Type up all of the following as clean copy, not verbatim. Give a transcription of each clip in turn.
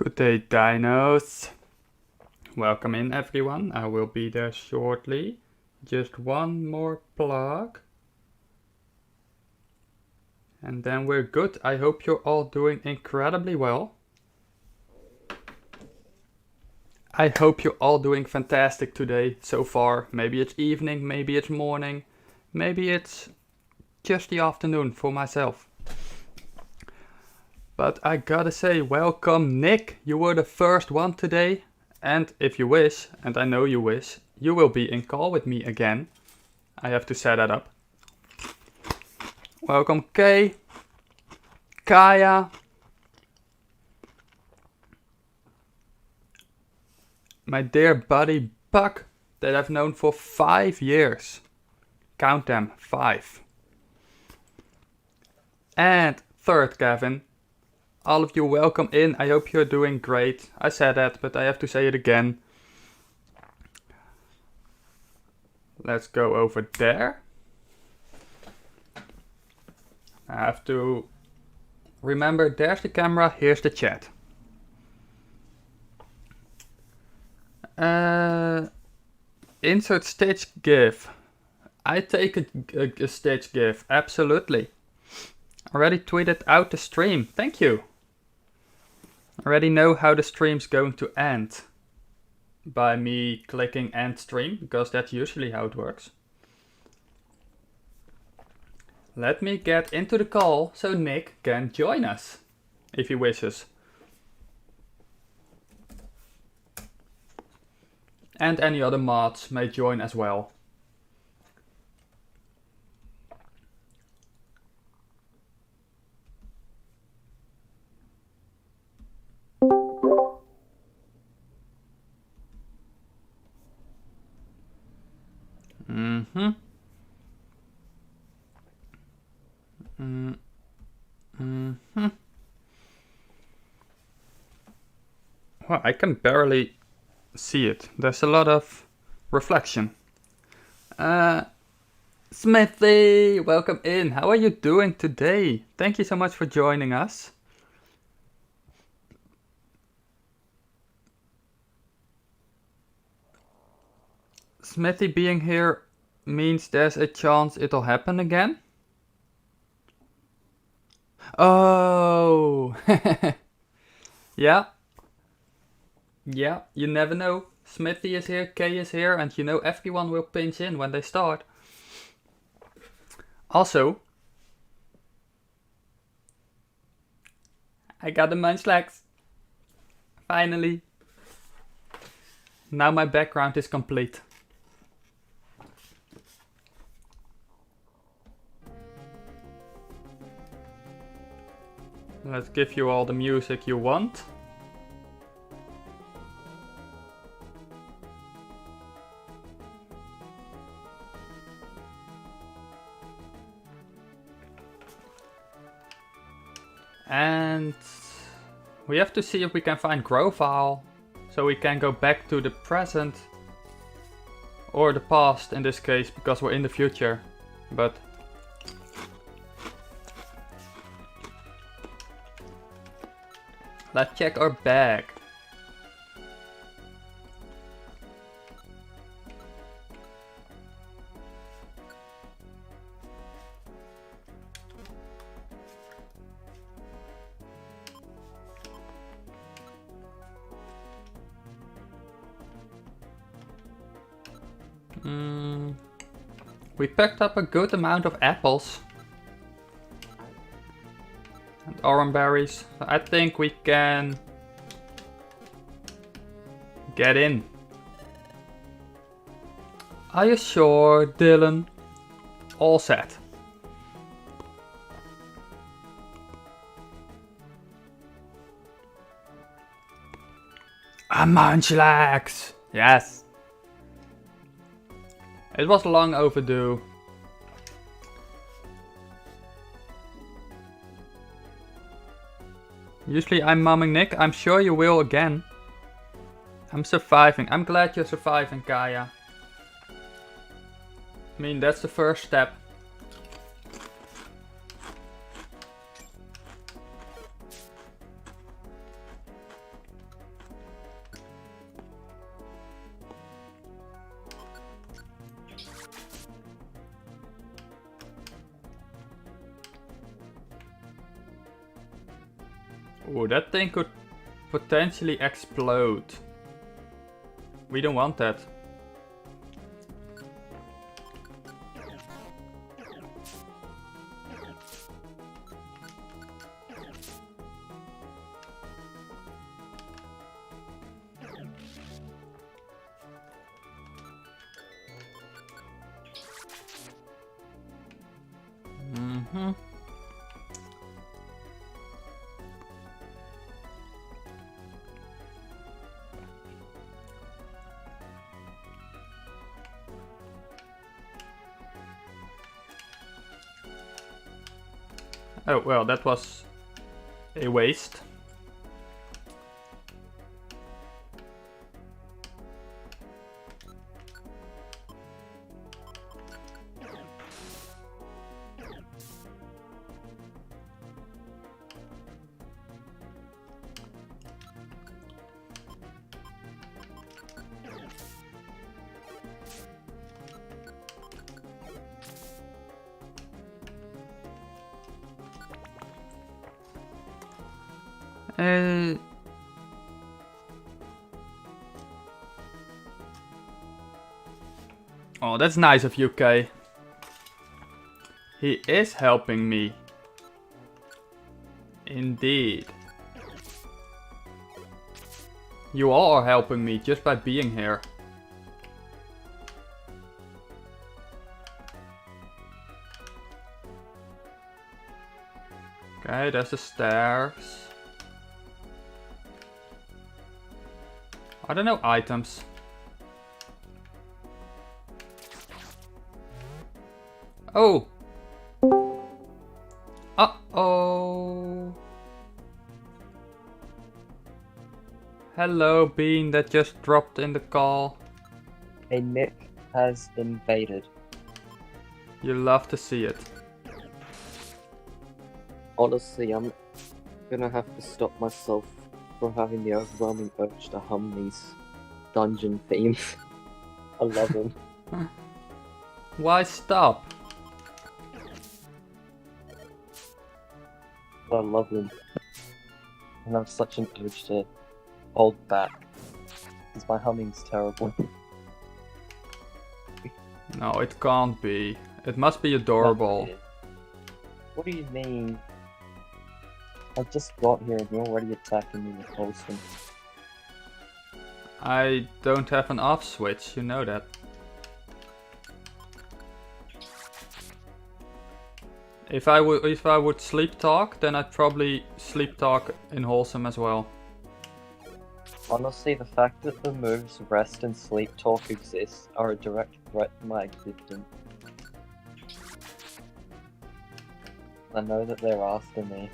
Good day, dinos. Welcome in, everyone. I will be there shortly. Just one more plug. And then we're good. I hope you're all doing incredibly well. I hope you're all doing fantastic today so far. Maybe it's evening, maybe it's morning, maybe it's just the afternoon for myself. But I gotta say, welcome Nick. You were the first one today. And if you wish, and I know you wish, you will be in call with me again. I have to set that up. Welcome Kay, Kaya, my dear buddy Buck that I've known for 5 years. Count them, 5. And third Kevin. All of you welcome in. I hope you're doing great. I said that, but I have to say it again. Let's go over there. I have to remember, there's the camera, here's the chat. Insert stage GIF. I take a stage GIF, absolutely. Already tweeted out the stream, thank you. Already know how the stream's going to end. By me clicking end stream, because that's usually how it works. Let me get into the call so Nick can join us, if he wishes. And any other mods may join as well. Well, I can barely see it. There's a lot of reflection. Smithy, welcome in. How are you doing today? Thank you so much for joining us. Smithy being here means there's a chance it'll happen again. Oh, yeah. Yeah, you never know. Smithy is here, Kay is here, and you know everyone will pinch in when they start. Also, I got the Munchlax. Finally. Now my background is complete. Let's give you all the music you want. And we have to see if we can find Grovyle, so we can go back to the present or the past in this case, because we're in the future. But let's check our bag. We picked up a good amount of apples and orange berries. So I think we can get in. Are you sure, Dylan? All set. A Munchlax! Yes. It was long overdue. Usually I'm mumming Nick. I'm sure you will again. I'm surviving. I'm glad you're surviving, Kaya. I mean, that's the first step. Oh, that thing could potentially explode. We don't want that. Mm-hmm. Oh, well, that was a waste. Oh, that's nice of you, Kay. He is helping me. Indeed. You all are helping me just by being here. Okay, there's the stairs. I don't know items. Oh! Uh-oh! Hello, bean that just dropped in the call. A Nick has invaded. You love to see it. Honestly, I'm gonna have to stop myself from having the overwhelming urge to hum these dungeon themes. I love them. Why stop? I love them. And I have such an urge to hold back. Because my humming's terrible. No, it can't be. It must be adorable. What do you mean? I just got here and you're already attacking me with Wholesome. I don't have an off switch, you know that. If I would sleep talk, then I'd probably sleep talk in Wholesome as well. Honestly, the fact that the moves rest and sleep talk exist are a direct threat to my existence. I know that they're after me.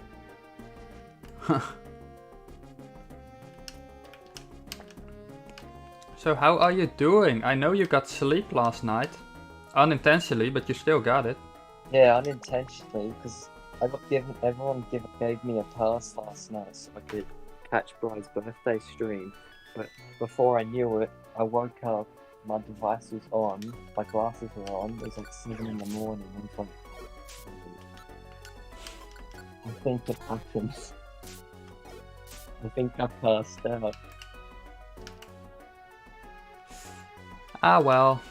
So how are you doing? I know you got sleep last night. Unintentionally, but you still got it. Yeah, unintentionally, because everyone gave me a pass last night so I could catch Bride's birthday stream. But before I knew it, I woke up, my device was on, my glasses were on, it was like 7 in the morning, and I was like, I think it happens. I think I passed out. Ah well.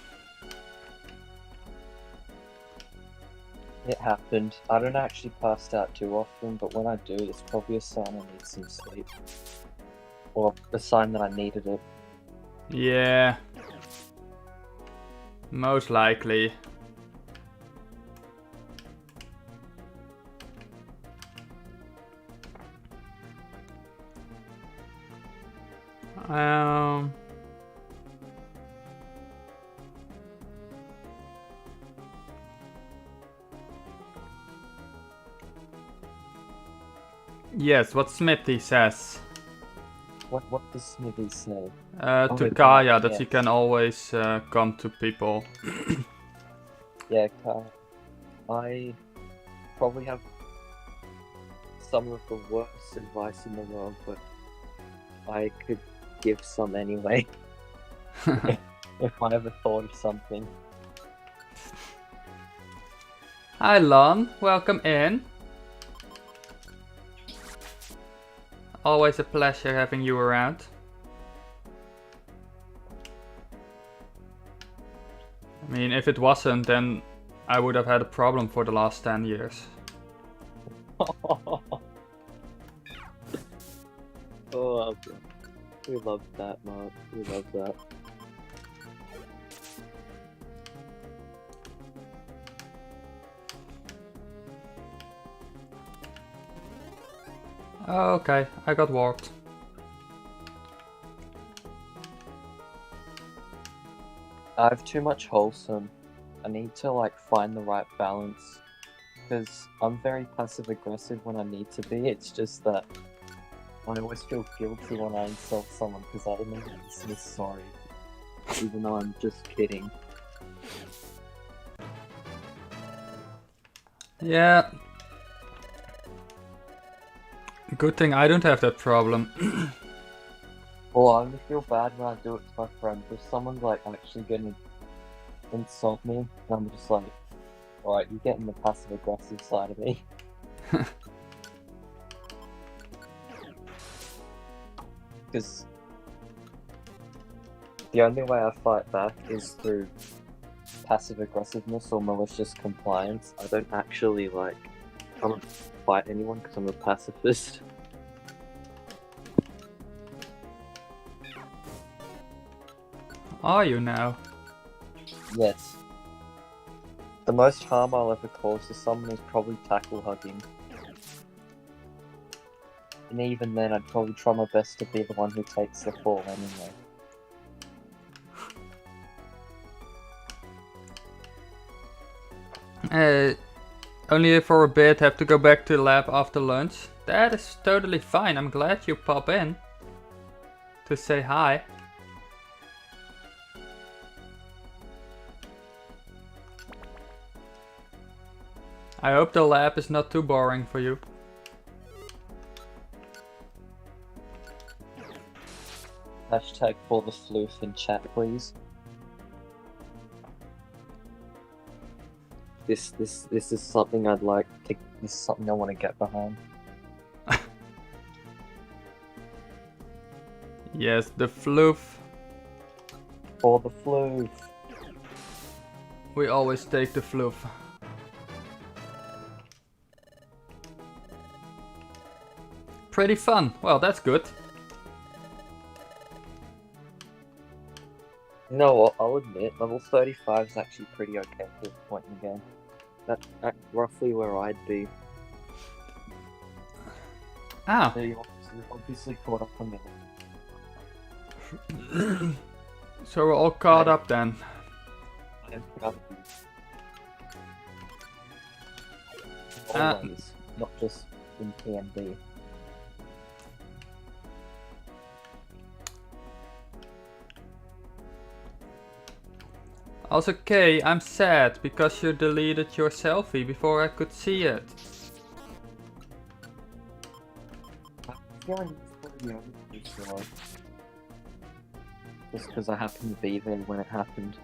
It happened. I don't actually pass out too often, but when I do, it's probably a sign I need some sleep. Or a sign that I needed it. Yeah. Most likely. Yes, what Smithy says. What does Smithy say? To Kaya, that he can always come to people. Yeah, Kaya. I probably have some of the worst advice in the world, but I could give some anyway. If I ever thought of something. Hi Lon, welcome in. Always a pleasure having you around. I mean, if it wasn't, then I would have had a problem for the last 10 years. Oh, we love that, Mark. We love that. Oh, okay, I got warped. I have too much wholesome. I need to like find the right balance. Because I'm very passive aggressive when I need to be. It's just that I always feel guilty when I insult someone because I don't even say sorry. Even though I'm just kidding. Yeah. Good thing I don't have that problem. Well, I only feel bad when I do it to my friends. If someone's like actually gonna insult me, and I'm just like, alright, you're getting the passive aggressive side of me. Because the only way I fight back is through passive aggressiveness or malicious compliance. I don't actually like, I don't fight anyone because I'm a pacifist. Are you now? Yes. The most harm I'll ever cause to someone is probably tackle hugging. And even then, I'd probably try my best to be the one who takes the fall anyway. Only for a bit, have to go back to the lab after lunch. That is totally fine, I'm glad you pop in. To say hi. I hope the lab is not too boring for you. Hashtag for the floof in chat, please. This is something I'd like to. This is something I want to get behind. Yes, the floof. For the floof. We always take the floof. Pretty fun. Well, that's good. You know what? I'll admit, level 35 is actually pretty okay at this point in the game. That's roughly where I'd be. Ah. So you're obviously caught up on me. So we're all caught up then. I am proud of you. Always, not just in PND. Also, Kay, I'm sad because you deleted your selfie before I could see it. I'm feeling pretty over just because I happened to be there when it happened.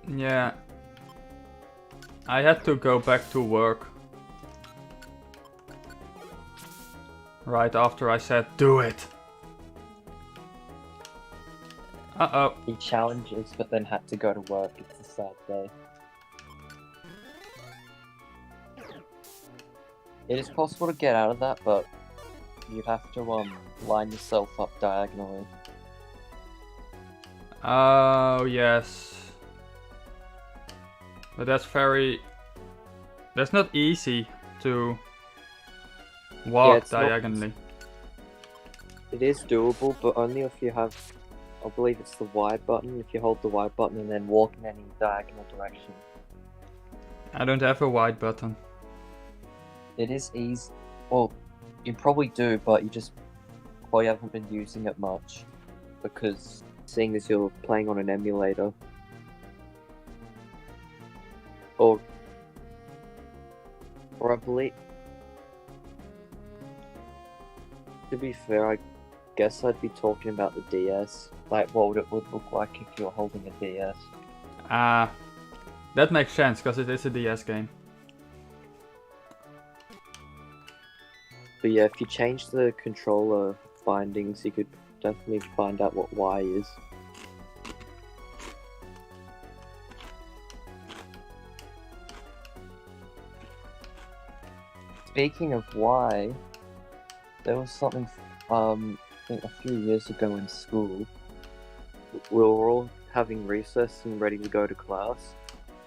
Yeah. I had to go back to work. Right after I said, do it. Uh-oh. He challenges, but then had to go to work. It's a sad day. It is possible to get out of that, but you'd have to line yourself up diagonally. Oh, yes. But that's not easy to walk diagonally. It is doable, but only if you have, I believe it's the Y button, if you hold the Y button and then walk in any diagonal direction. I don't have a white button. It is easy. Well, you probably do, but you just probably haven't been using it much. Because, seeing as you're playing on an emulator. Or I believe... To be fair, I guess I'd be talking about the DS. Like, what it would look like if you were holding a DS. Ah, that makes sense, because it is a DS game. But yeah, if you change the controller bindings, you could definitely find out what Y is. Speaking of Y, there was something, I think a few years ago in school, we were all having recess and ready to go to class.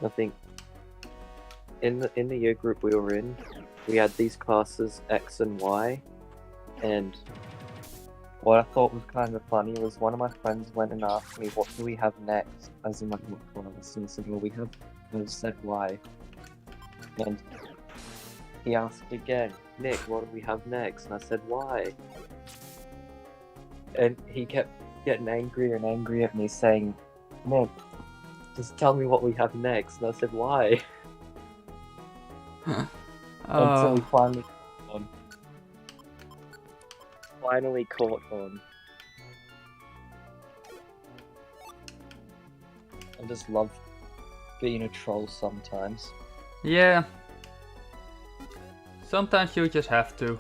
I think in the year group we were in, we had these classes X and Y, and what I thought was kind of funny was one of my friends went and asked me, what do we have next? As in, like, what class? And I said, well, we have set Y. And he asked again, Nick, what do we have next? And I said, Y. And he kept getting angrier and angrier at me, saying, Nick, just tell me what we have next. And I said, Y. Until he finally caught on. I just love being a troll sometimes. Yeah. Sometimes you just have to.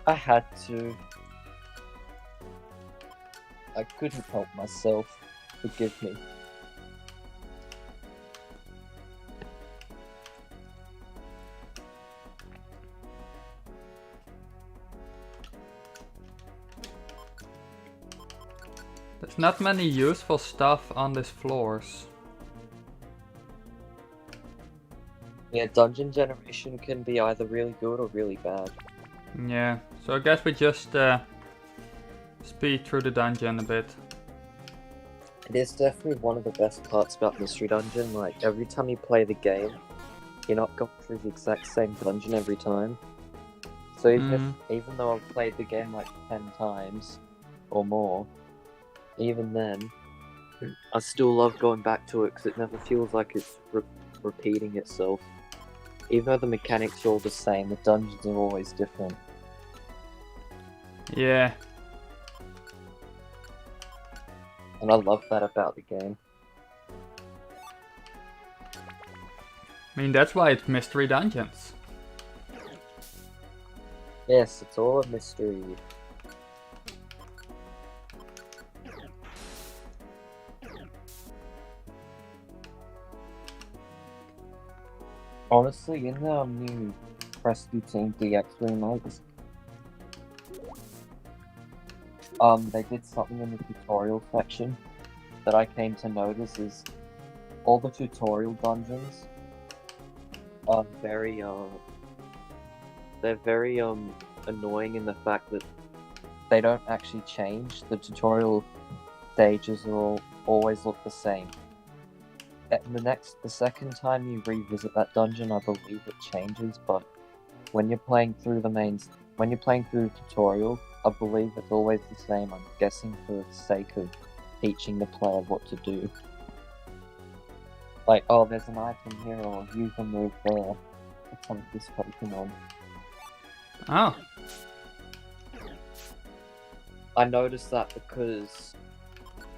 I had to. I couldn't help myself. Forgive me. There's not many useful stuff on these floors. Yeah, dungeon generation can be either really good or really bad. Yeah, so I guess we just speed through the dungeon a bit. It is definitely one of the best parts about Mystery Dungeon. Like, every time you play the game, you're not going through the exact same dungeon every time. So even though I've played the game like 10 times or more, even then, I still love going back to it because it never feels like it's repeating itself. Even though the mechanics are all the same, the dungeons are always different. Yeah. And I love that about the game. I mean, that's why it's Mystery Dungeons. Yes, it's all a mystery. Honestly, in the new Rescue Team DX remakes, they did something in the tutorial section that I came to notice is all the tutorial dungeons are very annoying in the fact that they don't actually change. The tutorial stages are always look the same. The second time you revisit that dungeon, I believe it changes, but when you're playing through the tutorial, I believe it's always the same. I'm guessing for the sake of teaching the player what to do. Like, oh, there's an item here, or use a move there. It's on this Pokemon. Oh. I noticed that because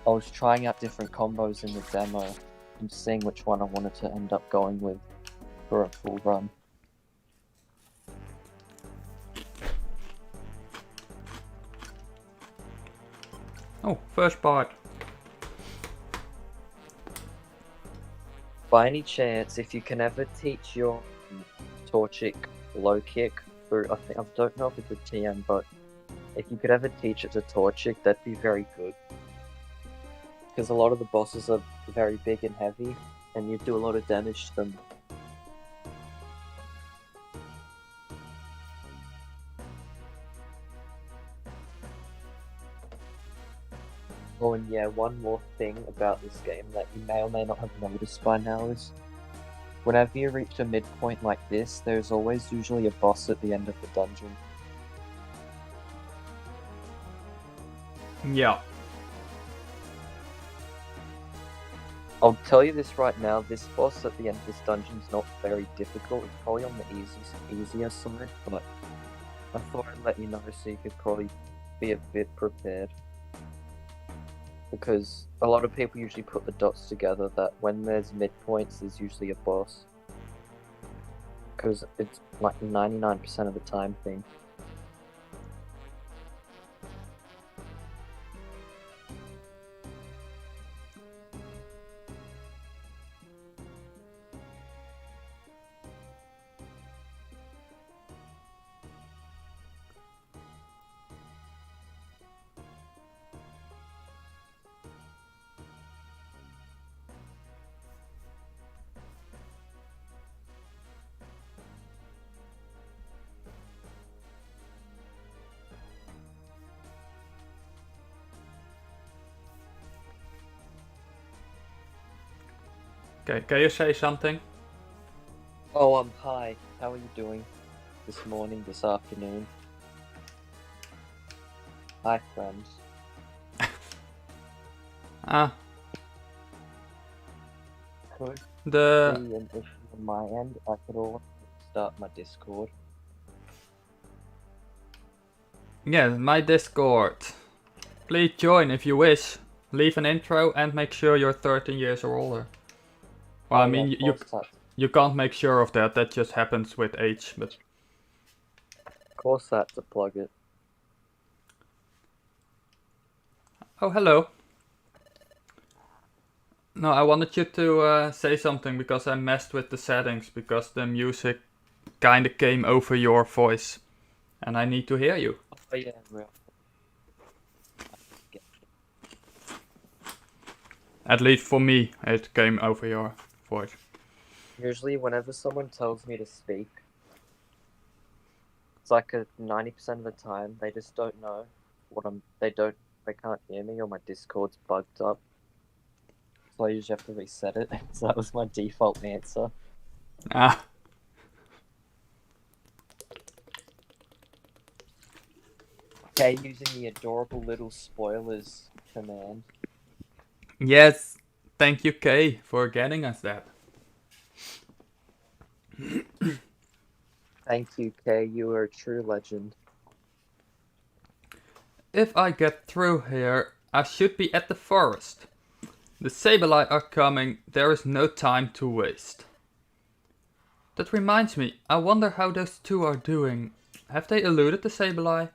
I was trying out different combos in the demo and seeing which one I wanted to end up going with for a full run. Oh, first part. By any chance, if you can ever teach your Torchic low kick through, I don't know if it's a TM, but if you could ever teach it to Torchic, that'd be very good. Because a lot of the bosses are very big and heavy, and you do a lot of damage to them. Oh, and yeah, one more thing about this game that you may or may not have noticed by now is whenever you reach a midpoint like this, there's always usually a boss at the end of the dungeon. Yeah. I'll tell you this right now, this boss at the end of this dungeon is not very difficult. It's probably on the easier side, but I thought I'd let you know so you could probably be a bit prepared. Because a lot of people usually put the dots together that when there's midpoints, there's usually a boss. Because it's like 99% of the time thing. Okay, can you say something? Oh, hi. How are you doing this morning, this afternoon? Hi, friends. Ah, Could the... be an issue on my end. I could always start my Discord. Yeah, my Discord. Please join if you wish. Leave an intro and make sure you're 13 years or older. Well, Oh, I mean, yeah, of course you can't make sure of that. That just happens with age. But to plug it. oh, hello. No, I wanted you to say something because I messed with the settings because the music kinda came over your voice, and I need to hear you. Oh, yeah, real. At least for me, it came over your voice. Usually, whenever someone tells me to speak, it's like a 90% of the time they just don't know what I'm. They can't hear me, or my Discord's bugged up. So I usually have to reset it. So that was my default answer. Ah, Okay, using the adorable little spoilers command. yes. Thank you, Kay, for getting us that. Thank you, Kay. You are a true legend. If I get through here, I should be at the forest. The Sableye are coming, there is no time to waste. That reminds me, I wonder how those two are doing. Have they eluded the Sableye?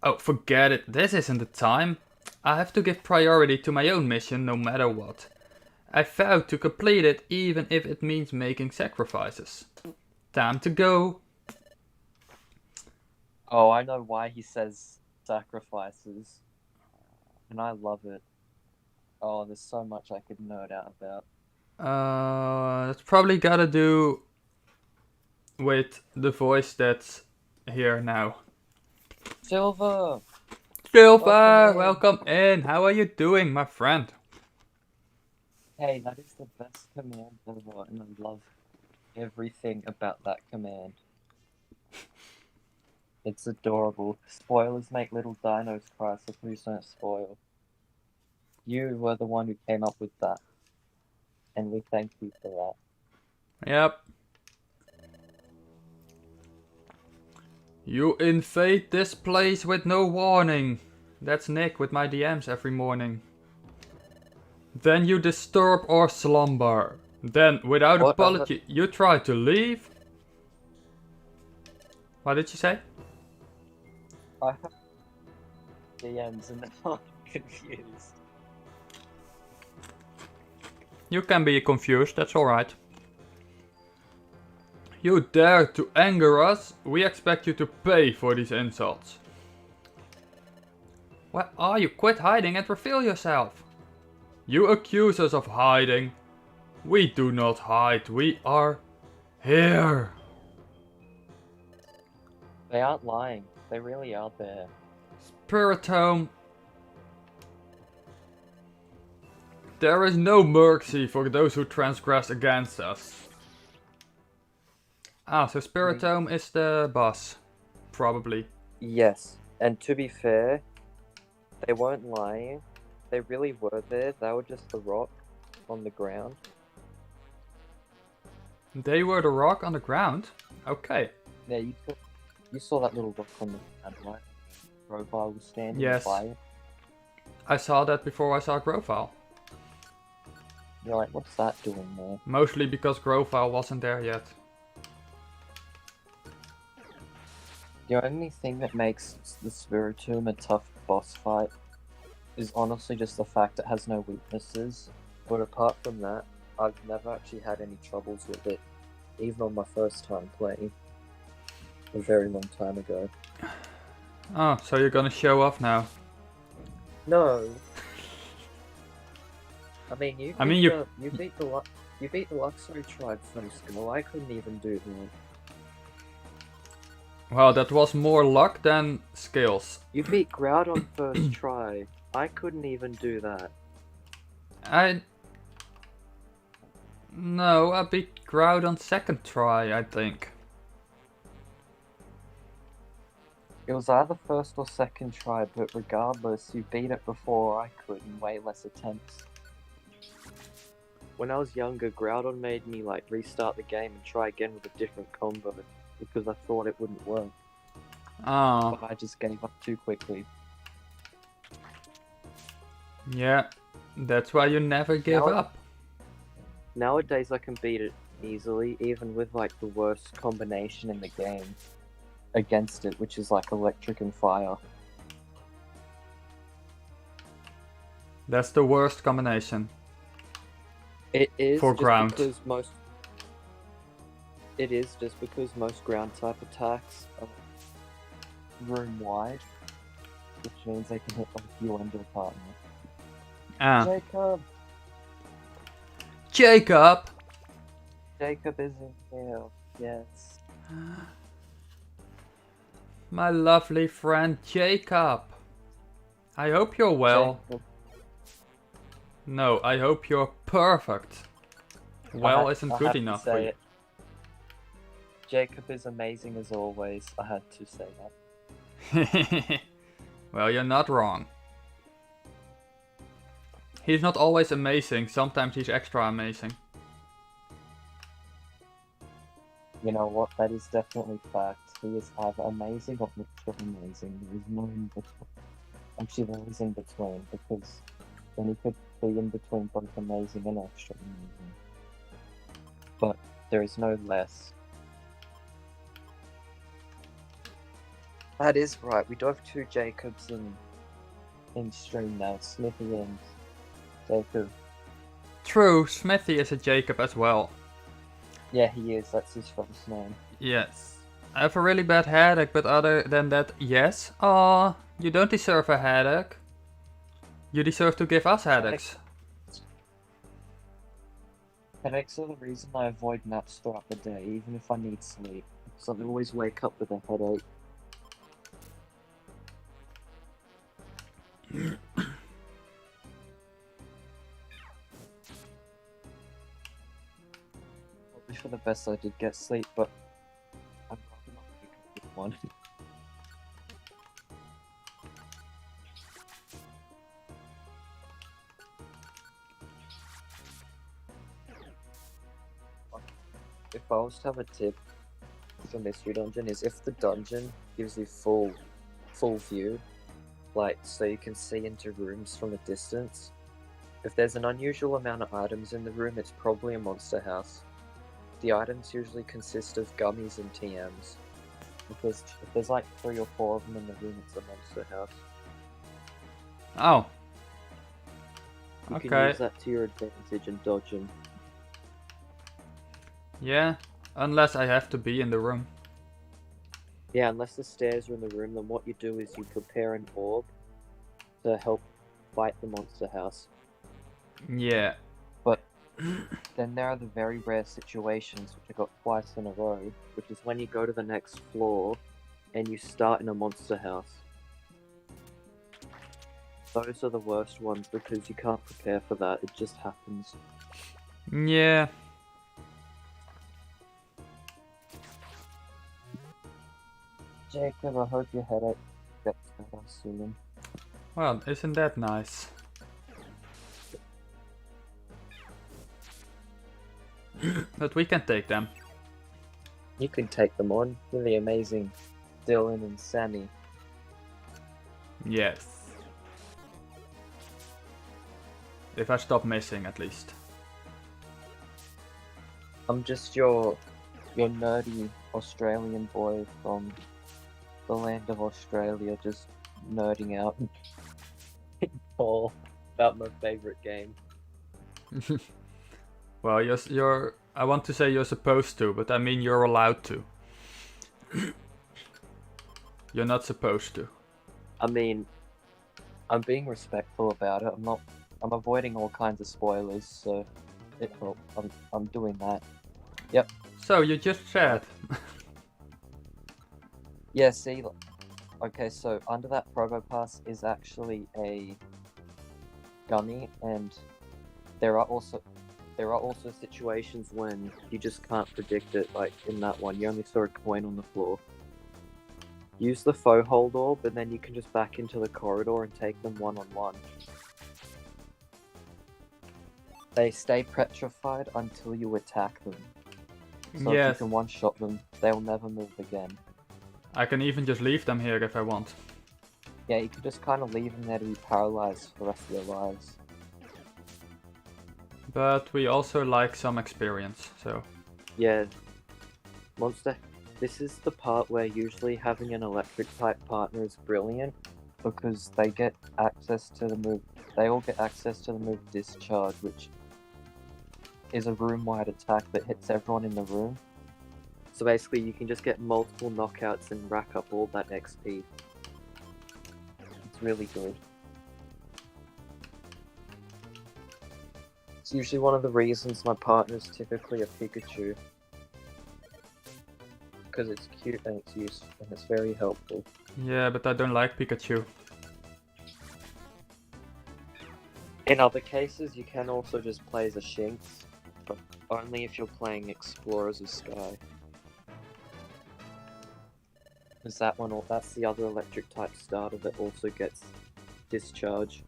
Oh, forget it, this isn't the time. I have to give priority to my own mission no matter what. I vow to complete it even if it means making sacrifices. Time to go. Oh, I know why he says sacrifices. And I love it. Oh, there's so much I could nerd out about. That's probably gotta do with the voice that's here now. Silver! Silver, welcome in. How are you doing, my friend? Hey, that is the best command ever, and I love everything about that command. It's adorable. Spoilers make little dinos cry, so please don't spoil. You were the one who came up with that, and we thank you for that. Yep. You invade this place with no warning. That's Nick with my DMs every morning. Then you disturb our slumber. Then, without What apology, you try to leave. What did you say? I have DMs and I'm confused. You can be confused, that's alright. You dare to anger us? We expect you to pay for these insults. Where are you? Quit hiding and reveal yourself. You accuse us of hiding. We do not hide, we are here. They aren't lying. They really are there. Spirit Home. There is no mercy for those who transgress against us. Ah, so Spirit Home is the boss. Probably. Yes, and to be fair, they weren't lying. They really were there. They were just the rock on the ground. They were the rock on the ground? Okay. Yeah, you saw that little rock on the ground, right? Grovyle was standing Yes. by it. I saw that before I saw Grovyle. You're like, what's that doing there? Mostly because Grovyle wasn't there yet. The only thing that makes the Spiritomb a tough boss fight is honestly just the fact it has no weaknesses. But apart from that, I've never actually had any troubles with it, even on my first time playing. A very long time ago. Oh, so you're gonna show off now? No. I mean, you beat the Luxury Tribe first go. I couldn't even do that. Well, that was more luck than skills. You beat Groudon first try. I couldn't even do that. No, I beat Groudon second try, I think. It was either first or second try, but regardless, you beat it before I could in way less attempts. When I was younger, Groudon made me like restart the game and try again with a different combo because I thought it wouldn't work. Oh. But I just gave up too quickly. Yeah, that's why you never give up. Nowadays I can beat it easily, even with like the worst combination in the game against it, which is like electric and fire. That's the worst combination. It is for just ground. Because most. It is just because most ground type attacks are room wide, which means they can hit both you and your partner. Ah. Jacob! Jacob! Jacob is in here, yes. My lovely friend Jacob. I hope you're well. Jacob. No, I hope you're perfect. Well isn't good enough for you. It. Jacob is amazing as always. I had to say that. Well, you're not wrong. He's not always amazing, sometimes he's extra amazing. You know what, that is definitely fact. He is either amazing or extra amazing. There is no in between. Actually, there is in between, because then he could be in between both amazing and extra amazing. But there is no less. That is right, we do have two Jacobs in stream now, Smithy and Jacob. True, Smithy is a Jacob as well. Yeah, he is, that's his first name. Yes. I have a really bad headache, but other than that, yes. Aw, you don't deserve a headache. You deserve to give us headaches. Headaches are the reason I avoid naps throughout the day, even if I need sleep. So I always wake up with a headache. Probably for the best I did get sleep, but I'm probably not wake up with one. If I was to have a tip for Mystery Dungeon, is if the dungeon gives you full view, like so you can see into rooms from a distance. If there's an unusual amount of items in the room, it's probably a monster house. The items usually consist of gummies and TMs. Because if there's like 3 or 4 of them in the room, it's a monster house. Oh. You Okay. can use that to your advantage and dodge them. Yeah, unless I have to be in the room. Yeah, unless the stairs are in the room, then what you do is you prepare an orb to help fight the monster house. Yeah. But then there are the very rare situations, which I got twice in a row, which is when you go to the next floor and you start in a monster house. Those are the worst ones because you can't prepare for that, it just happens. Yeah. Jacob, I hope your headache gets better soon. Well, isn't that nice? But we can take them. You can take them on. You're the amazing Dylan and Sammy. Yes. If I stop missing, at least. I'm just your nerdy Australian boy from the land of Australia, just nerding out all about my favorite game. Well, you're. I want to say you're supposed to, but I mean you're allowed to. You're not supposed to. I mean, I'm being respectful about it. I'm avoiding all kinds of spoilers, so I'm doing that. Yep. So you just said. Yeah. See. Okay. So under that Probo Pass is actually a gummy, and there are also situations when you just can't predict it. Like in that one, you only saw a coin on the floor. Use the foe hold orb, and then you can just back into the corridor and take them one-on-one. They stay petrified until you attack them. So if Yes. you can one-shot them, they'll never move again. I can even just leave them here if I want. Yeah, you can just kind of leave them there to be paralyzed for the rest of their lives. But we also like some experience, so. Yeah. Monster. This is the part where usually having an electric type partner is brilliant, because they get access to the move. They all get access to the move Discharge, which is a room-wide attack that hits everyone in the room. So basically, you can just get multiple knockouts and rack up all that XP. It's really good. It's usually one of the reasons my partner's typically a Pikachu. Because it's cute and it's useful and it's very helpful. Yeah, but I don't like Pikachu. In other cases, you can also just play as a Shinx, but only if you're playing Explorers of Sky. Because that's the other electric type starter that also gets Discharge.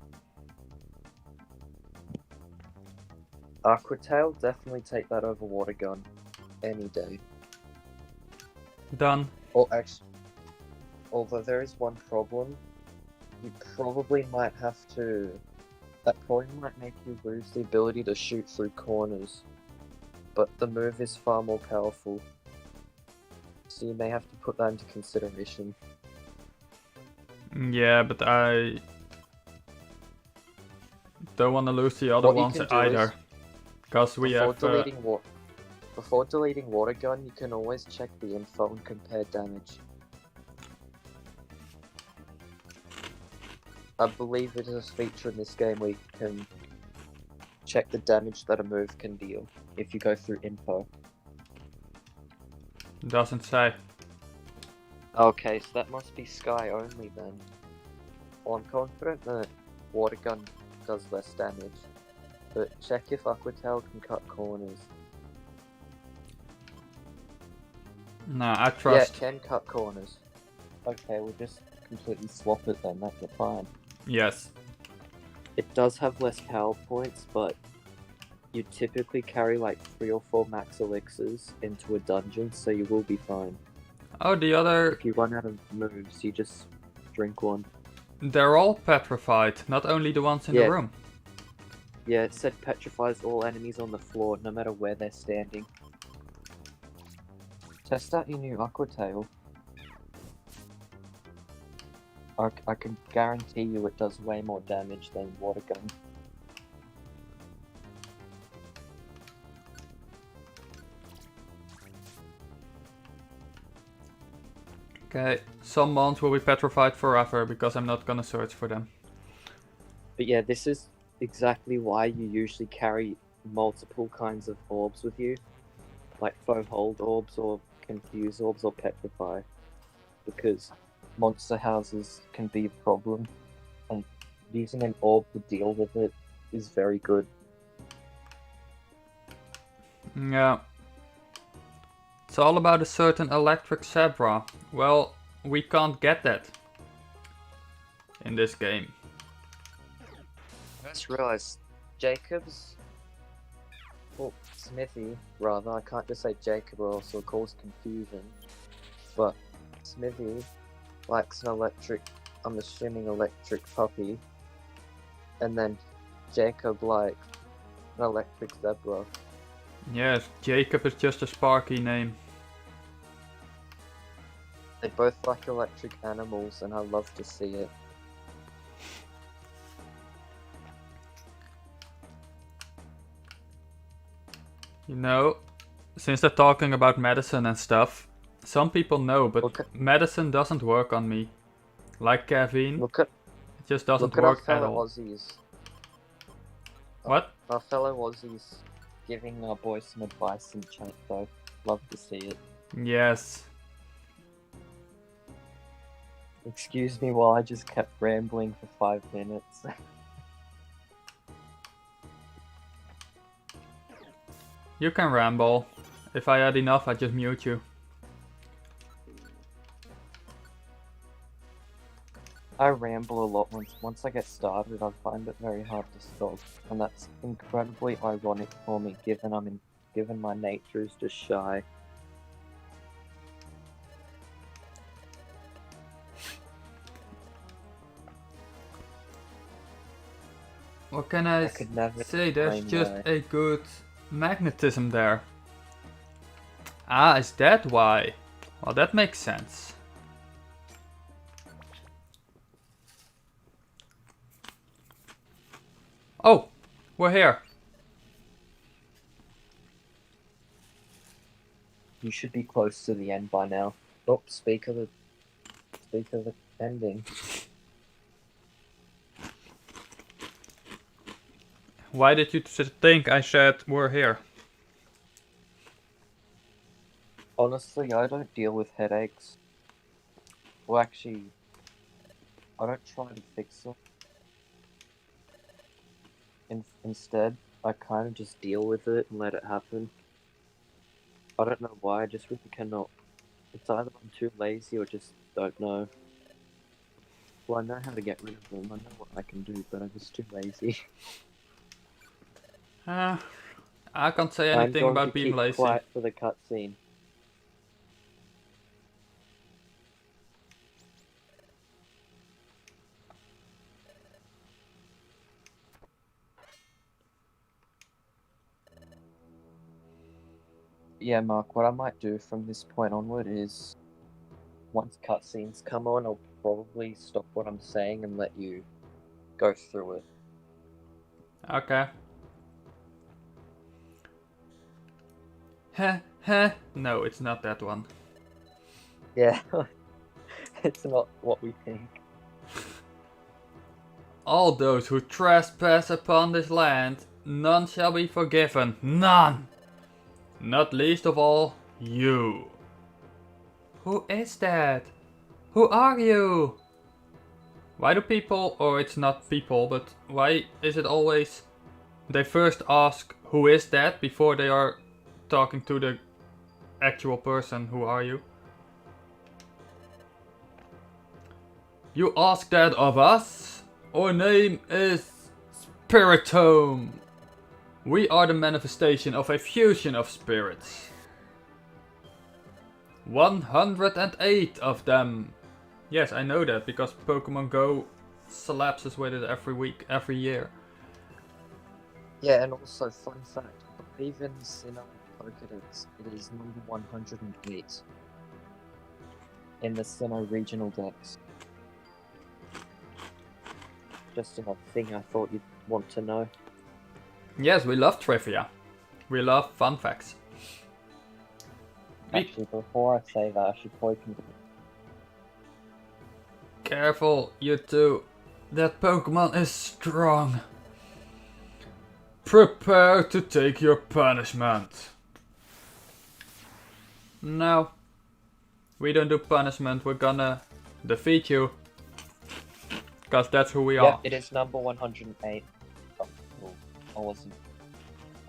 Aquatail, definitely take that over Water Gun any day. Done. Or actually, although there is one problem, you probably might have to. That probably might make you lose the ability to shoot through corners, but the move is far more powerful, so you may have to put that into consideration. Yeah, but I don't want to lose the other What you ones can do either. is, Because we have. Before deleting Water Gun, you can always check the info and compare damage. I believe it is a feature in this game where you can check the damage that a move can deal if you go through info. Doesn't say. Okay, so that must be Sky only then. Well, I'm confident that Water Gun does less damage, but check if Aquatail can cut corners. Nah, I trust. Yeah, it can cut corners. Okay, we'll just completely swap it then, that's fine. Yes. It does have less power points, but you typically carry like 3 or 4 max elixirs into a dungeon, so you will be fine. Oh, the other. If you run out of moves, you just drink one. They're all petrified, not only the ones in the room. Yeah, it said petrifies all enemies on the floor, no matter where they're standing. Test out your new Aquatail. I can guarantee you it does way more damage than Water Gun. Okay, some mons will be petrified forever because I'm not gonna search for them. But yeah, this is exactly why you usually carry multiple kinds of orbs with you. Like foe hold orbs or confuse orbs or petrify. Because monster houses can be a problem, and using an orb to deal with it is very good. Yeah. It's all about a certain electric zebra. Well, we can't get that in this game. I just realised Jacob's, well, Smithy rather, I can't just say Jacob or else it'll cause confusion, but Smithy likes an electric, I'm assuming electric puppy, and then Jacob likes an electric zebra. Yes, Jacob is just a sparky name. They both like electric animals, and I love to see it. You know, since they're talking about medicine and stuff, some people know, but medicine doesn't work on me. Like caffeine, Look at it just doesn't look at our work at fellow all. Aussies. What? Our fellow Aussies giving our boys some advice in chat, though. Love to see it. Yes. Excuse me while I just kept rambling for 5 minutes. You can ramble. If I had enough, I'd just mute you. I ramble a lot once I get started. I find it very hard to stop, and that's incredibly ironic for me, given my nature is just shy. What can I could never say? There's explain just why. a good magnetism there. Ah, is that why? Well, that makes sense. Oh, we're here. You should be close to the end by now. Oh, speak of the ending. Why did you think I said we're here? Honestly, I don't deal with headaches. Well, actually, I don't try to fix them. Instead, I kind of just deal with it and let it happen. I don't know why, I just really cannot. It's either I'm too lazy or just don't know. Well, I know how to get rid of them, I know what I can do, but I'm just too lazy. I can't say I'm anything going about to being keep lazy. quiet for the cutscene. Yeah, Mark, what I might do from this point onward is, once cutscenes come on, I'll probably stop what I'm saying and let you go through it. Okay. Heh, heh. No, it's not that one. Yeah, it's not what we think. All those who trespass upon this land, none shall be forgiven. None! Not least of all, you. Who is that? Who are you? Why do people, or it's not people, but why is it always they first ask who is that before they are talking to the actual person? Who are you? You ask that of us? Our name is Spiritome. We are the manifestation of a fusion of spirits. 108 of them. Yes, I know that because Pokemon Go collapses with it every year. Yeah, and also, fun fact, I believe in Sinnoh Pokedex, it is number 108 in the Sinnoh regional dex. Just another thing I thought you'd want to know. Yes, we love trivia. We love fun facts. Actually, before I say that, I should probably Careful, you two. That Pokemon is strong. Prepare to take your punishment. No. We don't do punishment, we're gonna defeat you. Because that's who we are. Yep, it is number 108. Oh, well, I wasn't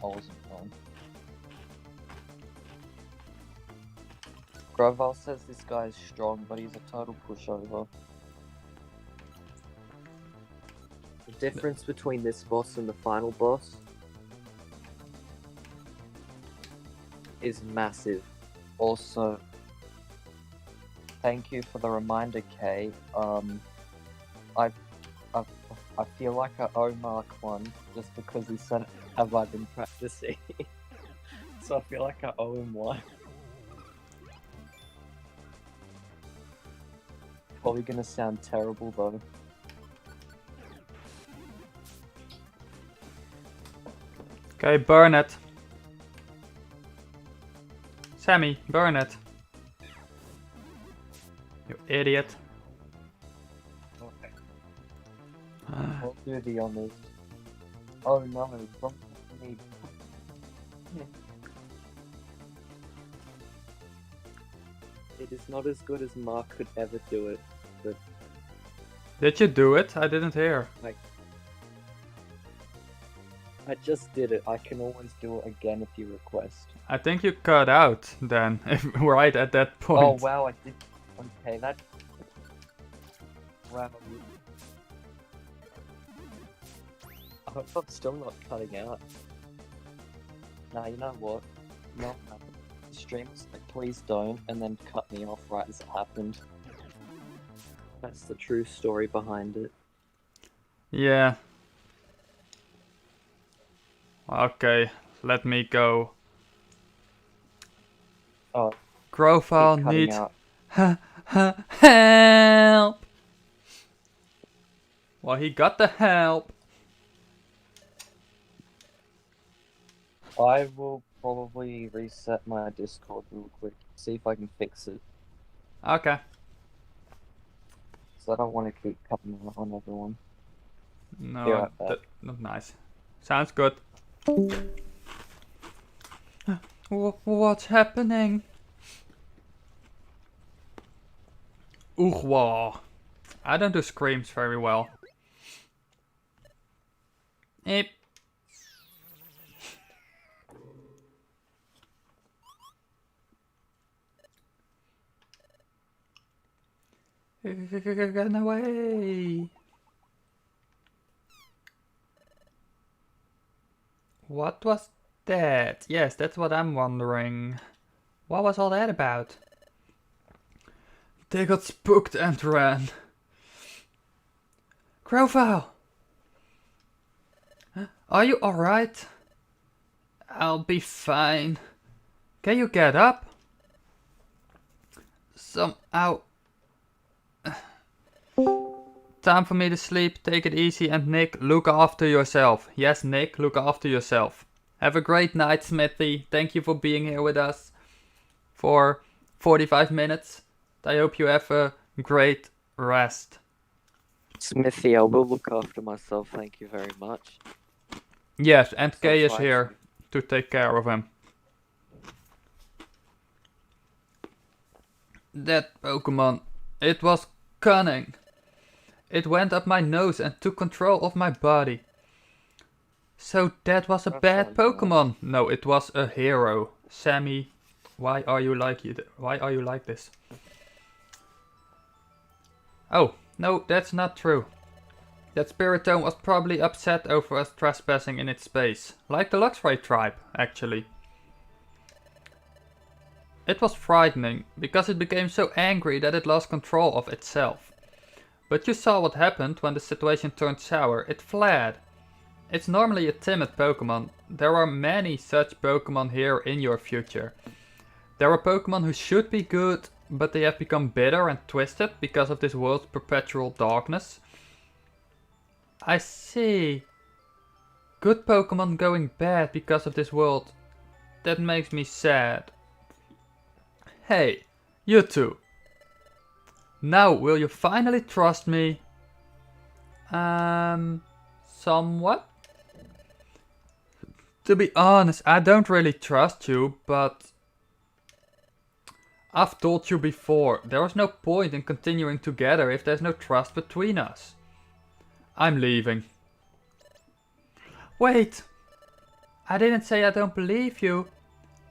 wrong. Grovyle says this guy is strong, but he's a total pushover. The difference between this boss and the final boss is massive. Also, thank you for the reminder, Kay. I feel like I owe Mark one just because he said, "Have I been practicing?" So I feel like I owe him one. probably gonna sound terrible though. Okay, burn it. Sammy, burn it. You idiot. Okay. I'll do the honors. Oh no, wrong company. It is not as good as Mark could ever do it, but Did you do it? I didn't hear. I just did it. I can always do it again if you request. I think you cut out then, right at that point. Oh wow, I did. Okay, that. Wow. I hope I'm still not cutting out. Nah, you know what? No, streams, like, please don't, and then cut me off right as it happened. That's the true story behind it. Yeah. Okay, let me go. Oh, Grovyle keep cutting needs out. help. Well, he got the help. I will probably reset my Discord real quick, see if I can fix it. Okay. So I don't want to keep cutting out on everyone. No, Be right back. not nice. Sounds good. What's happening? Oogwa. I don't do screams very well. Eep. Run away. What was that? Yes, that's what I'm wondering. What was all that about? They got spooked and ran. Grovyle! Are you alright? I'll be fine. Can you get up? Somehow. Time for me to sleep. Take it easy, and Nick, look after yourself. Yes, Nick, look after yourself. Have a great night, Smithy. Thank you for being here with us for 45 minutes. I hope you have a great rest. Smithy, I will look after myself, thank you very much. Yes, and So Kay is try here to take care of him. That Pokemon, it was cunning. It went up my nose and took control of my body. So that was a That bad sounds nice. Pokemon. No, it was a hero. Sammy, why are you like this? Oh, no, that's not true. That Spiritomb was probably upset over us trespassing in its space. Like the Luxray tribe, actually. It was frightening, because it became so angry that it lost control of itself. But you saw what happened when the situation turned sour. It fled. It's normally a timid Pokemon. There are many such Pokemon here in your future. There are Pokemon who should be good, but they have become bitter and twisted because of this world's perpetual darkness. I see. Good Pokemon going bad because of this world. That makes me sad. Hey, you two. Now, will you finally trust me? Somewhat? To be honest, I don't really trust you, but I've told you before, there is no point in continuing together if there's no trust between us. I'm leaving. Wait! I didn't say I don't believe you.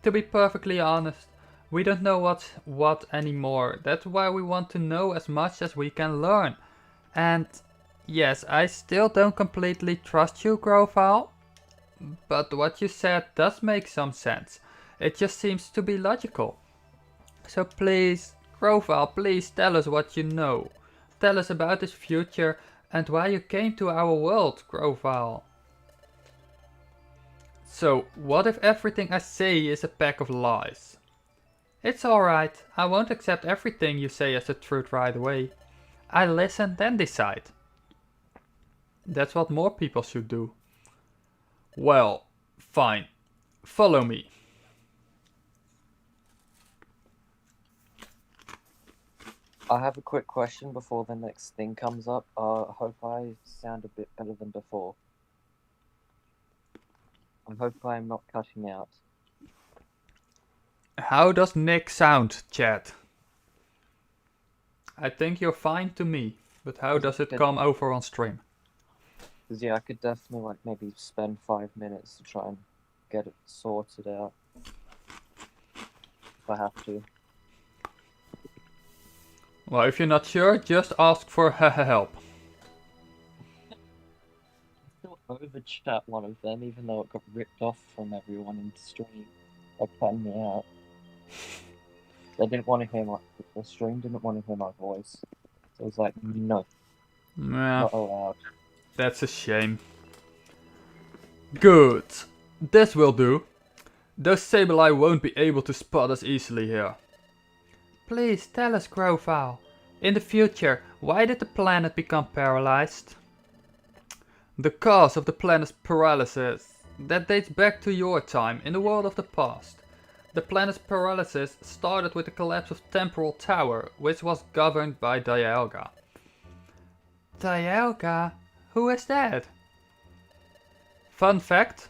To be perfectly honest, we don't know what's what anymore. That's why we want to know as much as we can learn. And yes, I still don't completely trust you, Grovyle. But what you said does make some sense. It just seems to be logical. So please, Grovyle, please tell us what you know. Tell us about this future and why you came to our world, Grovyle. So, what if everything I say is a pack of lies? It's alright, I won't accept everything you say as the truth right away. I listen, then decide. That's what more people should do. Well, fine. Follow me. I have a quick question before the next thing comes up. I hope I sound a bit better than before. I hope I am not cutting out. How does Nick sound, chat? I think you're fine to me, but how does it come over on stream? Because yeah, I could definitely like maybe spend 5 minutes to try and get it sorted out. If I have to. Well, if you're not sure, just ask for help. Still overchat one of them, even though it got ripped off from everyone in the stream. By cutting me out. They didn't want to hear the stream didn't want to hear my voice. So it was like, no, not allowed. That's a shame. Good. This will do. Those Sableye won't be able to spot us easily here. Please tell us, Grovyle. In the future, why did the planet become paralyzed? The cause of the planet's paralysis, that dates back to your time in the world of the past. The planet's paralysis started with the collapse of Temporal Tower, which was governed by Dialga. Dialga? Who is that? Fun fact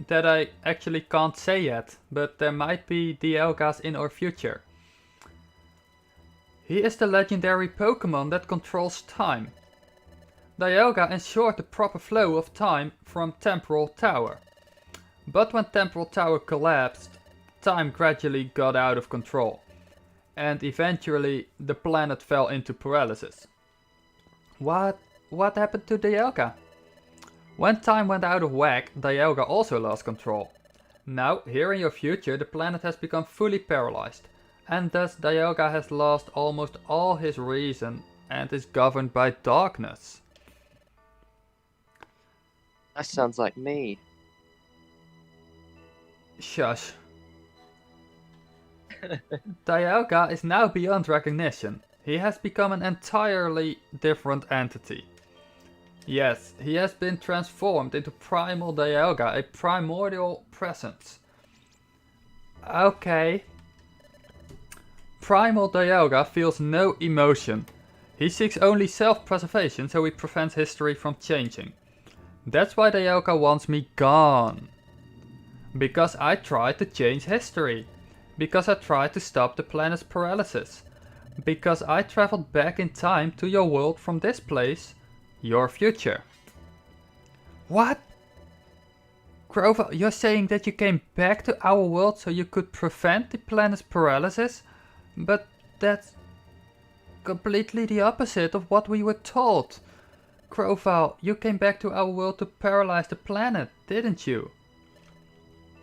that I actually can't say yet, but there might be Dialgas in our future. He is the legendary Pokemon that controls time. Dialga ensured the proper flow of time from Temporal Tower. But when Temporal Tower collapsed, time gradually got out of control, and eventually the planet fell into paralysis. What happened to Dialga? When time went out of whack, Dialga also lost control. Now, here in your future, the planet has become fully paralyzed, and thus Dialga has lost almost all his reason and is governed by darkness. That sounds like me. Shush. Dialga is now beyond recognition. He has become an entirely different entity. Yes, he has been transformed into Primal Dialga, a primordial presence. Okay. Primal Dialga feels no emotion. He seeks only self-preservation, so he prevents history from changing. That's why Dialga wants me gone. Because I tried to change history. Because I tried to stop the planet's paralysis. Because I traveled back in time to your world from this place, your future. What? Grovyle, you're saying that you came back to our world so you could prevent the planet's paralysis? But that's completely the opposite of what we were told. Grovyle, you came back to our world to paralyze the planet, didn't you?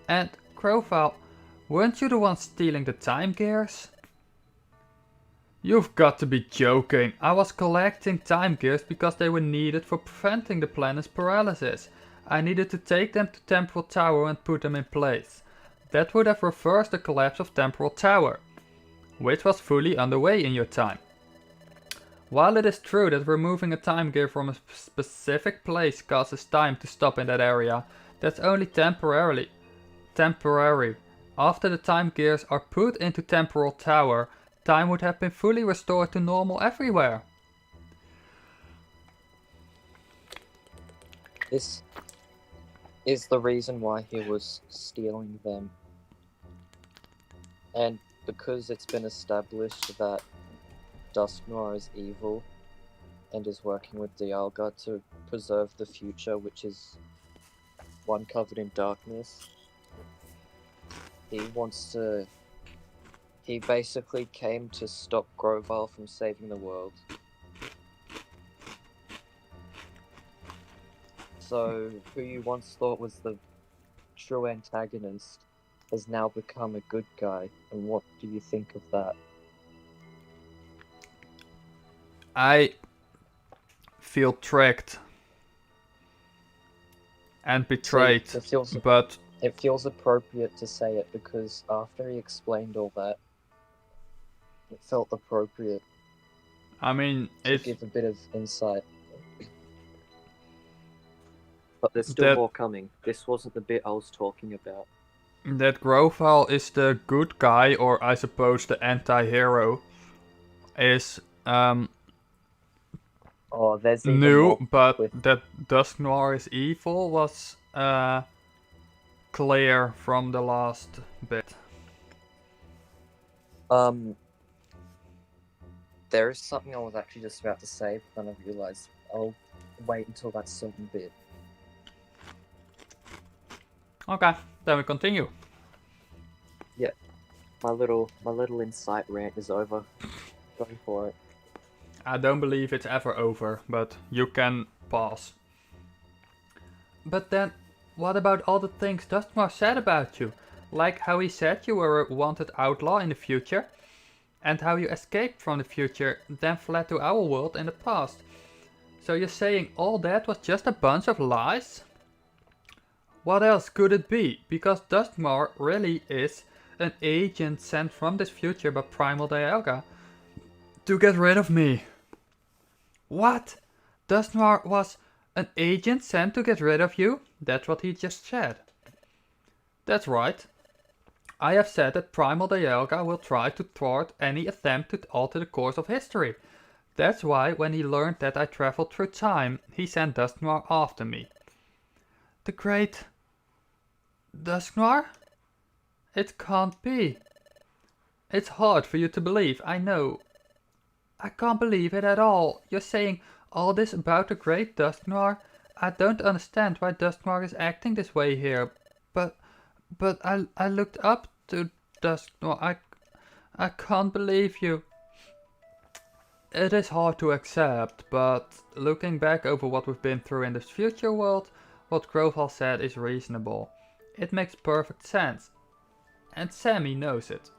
And Grovyle, weren't you the one stealing the time gears? You've got to be joking. I was collecting time gears because they were needed for preventing the planet's paralysis. I needed to take them to Temporal Tower and put them in place. That would have reversed the collapse of Temporal Tower, which was fully underway in your time. While it is true that removing a time gear from a specific place causes time to stop in that area, that's only temporary. After the time gears are put into Temporal Tower, time would have been fully restored to normal everywhere. This is the reason why he was stealing them. And because it's been established that Dusknoir is evil and is working with Dialga to preserve the future, which is one covered in darkness, he basically came to stop Grovyle from saving the world. So, who you once thought was the true antagonist has now become a good guy, and what do you think of that? I feel tricked and betrayed, but it feels appropriate to say it because after he explained all that, it felt appropriate. I mean, to it's give a bit of insight. But there's still that more coming. This wasn't the bit I was talking about. that Grovyle is the good guy, or I suppose the anti-hero, is Oh, there's even new, more but with that Dusk Noir is evil was clear from the last bit. there is something I was actually just about to say, but then I realized I'll wait until that certain bit. Okay, then we continue. Yeah, my little insight rant is over. Going for it. I don't believe it's ever over, but you can pause. But then, what about all the things Dusknoir said about you? Like how he said you were a wanted outlaw in the future, and how you escaped from the future, then fled to our world in the past. So you're saying all that was just a bunch of lies? What else could it be? Because Dusknoir really is an agent sent from this future by Primal Dialga to get rid of me. What? Dusknoir was an agent sent to get rid of you? That's what he just said. That's right. I have said that Primal Dialga will try to thwart any attempt to alter the course of history. That's why when he learned that I traveled through time, he sent Dusknoir after me. The great Dusknoir? It can't be. It's hard for you to believe, I know. I can't believe it at all. You're saying all this about the great Dusknoir? I don't understand why Dusknoir is acting this way here. But I looked up to Dusknoir. I can't believe you. It is hard to accept, but looking back over what we've been through in this future world, what Grovyle said is reasonable. It makes perfect sense. And Sammy knows it.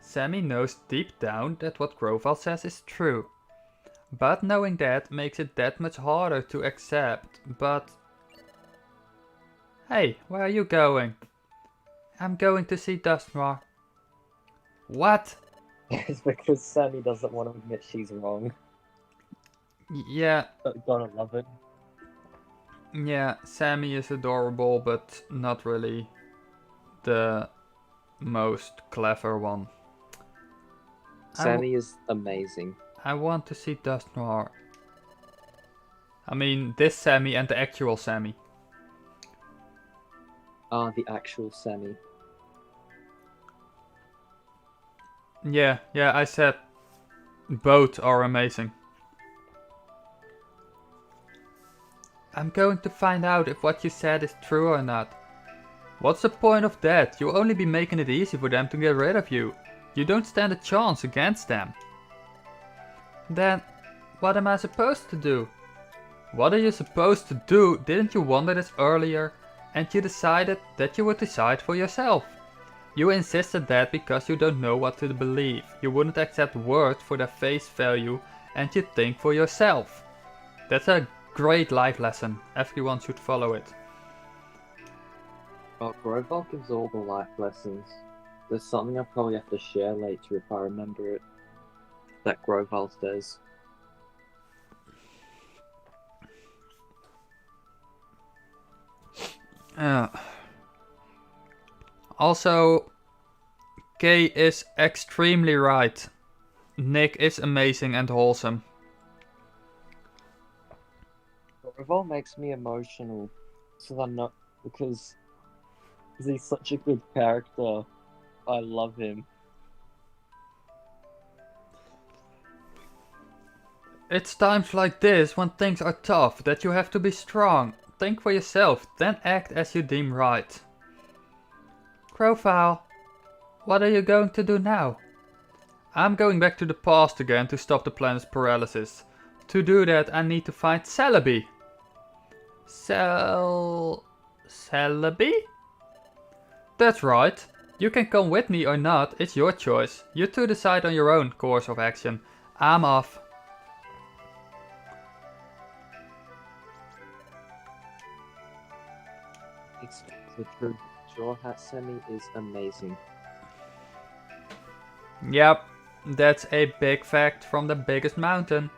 Sammy knows deep down that what Grovyle says is true. But knowing that makes it that much harder to accept, but... Hey, where are you going? I'm going to see Dusknoir. What? It's because Sammy doesn't want to admit she's wrong. Yeah, Gotta love it. yeah, Sammy is adorable, but not really the most clever one. Sammy is amazing. I want to see Dusknoir. I mean, this Sammy and the actual Sammy. The actual Sammy. Yeah, I said both are amazing. I'm going to find out if what you said is true or not. What's the point of that? You'll only be making it easy for them to get rid of you. You don't stand a chance against them. Then, what am I supposed to do? What are you supposed to do? Didn't you wonder this earlier? And you decided that you would decide for yourself. You insisted that because you don't know what to believe. You wouldn't accept words for their face value and you'd think for yourself. That's a great life lesson. Everyone should follow it. Oh, Grovyle gives all the life lessons. There's something I'll probably have to share later if I remember it. That Grovyle says. Also, Kay is extremely right. Nick is amazing and wholesome. Grovyle makes me emotional, so I'm not because he's such a good character. I love him. It's times like this, when things are tough, that you have to be strong. Think for yourself, then act as you deem right. Grovyle, what are you going to do now? I'm going back to the past again to stop the planet's paralysis. To do that, I need to find Celebi. Celebi? That's right. You can come with me or not, it's your choice. You two decide on your own course of action. I'm off. It's the truth. Straw Hat Sammy is amazing. Yep, That's a big fact from the biggest mountain.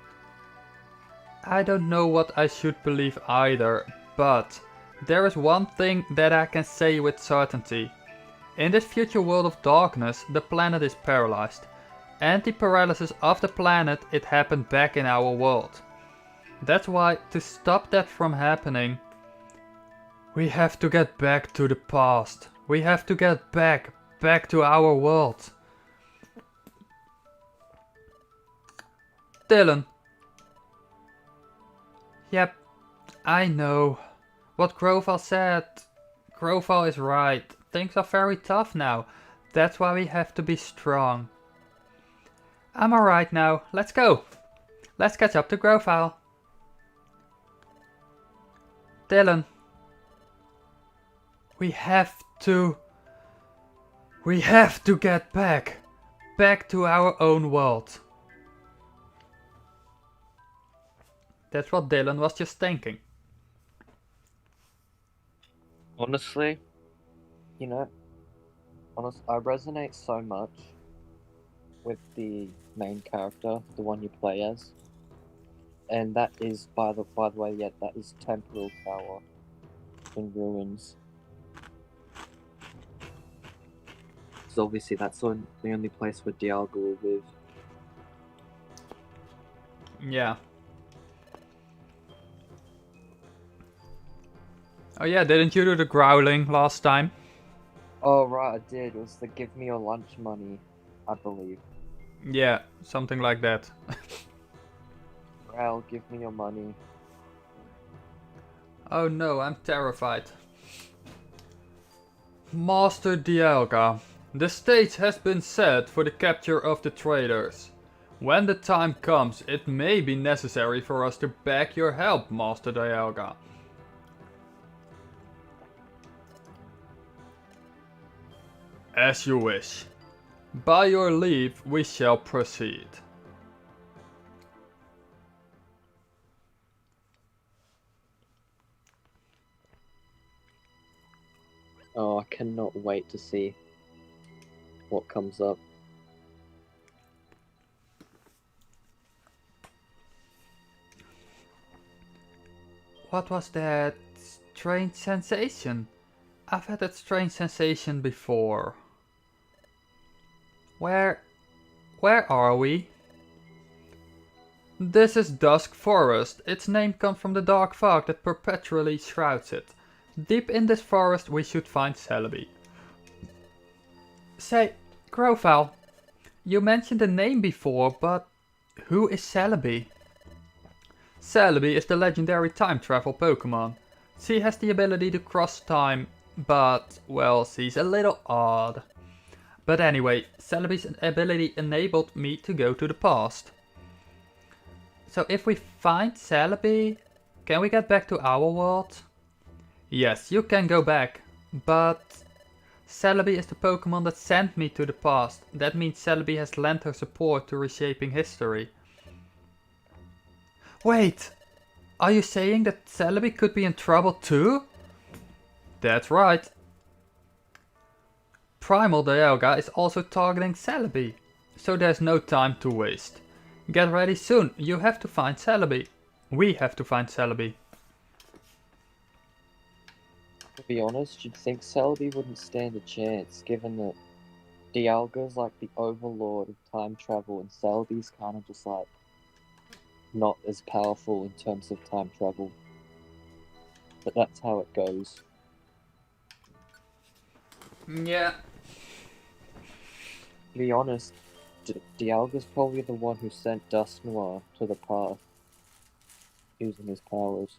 I don't know what I should believe either, but there is one thing that I can say with certainty. In this future world of darkness, the planet is paralyzed. And the paralysis of the planet, it happened back in our world. That's why, to stop that from happening, we have to get back to the past. We have to get back to our world. Dylan. Yep, I know. What Grovyle said. Grovyle is right. Things are very tough now. That's why we have to be strong. I'm alright now. Let's go. Let's catch up to Grovyle. Dylan. We have to get back. Back to our own world. That's what Dylan was just thinking. Honestly, you know, I resonate so much with the main character, the one you play as. And that is, by the way, yeah, that is Temporal Tower in ruins. So obviously that's the only place where Dialga will live. Yeah. Oh yeah, didn't you do the growling last time? Oh right, I did. It was the give me your lunch money, I believe. Yeah, something like that. Growl, give me your money. Oh no, I'm terrified. Master Dialga, the stage has been set for the capture of the traders. When the time comes, it may be necessary for us to beg your help, Master Dialga. As you wish. By your leave, we shall proceed. Oh, I cannot wait to see what comes up. What was that strange sensation? I've had that strange sensation before. Where are we? This is Dusk Forest. Its name comes from the dark fog that perpetually shrouds it. Deep in this forest we should find Celebi. Say, Grovyle, you mentioned the name before, but who is Celebi? Celebi is the legendary time travel Pokemon. She has the ability to cross time, but, well, she's a little odd. But anyway, Celebi's ability enabled me to go to the past. So if we find Celebi, can we get back to our world? Yes, you can go back, but Celebi is the Pokemon that sent me to the past. That means Celebi has lent her support to reshaping history. Wait, are you saying that Celebi could be in trouble too? That's right. Primal Dialga is also targeting Celebi, so there's no time to waste. Get ready soon, you have to find Celebi. We have to find Celebi. To be honest, you'd think Celebi wouldn't stand a chance, given that Dialga's like the overlord of time travel, and Celebi's kind of just like not as powerful in terms of time travel. But that's how it goes. Yeah. To be honest, Dialga's probably the one who sent Dusknoir to the path, using his powers.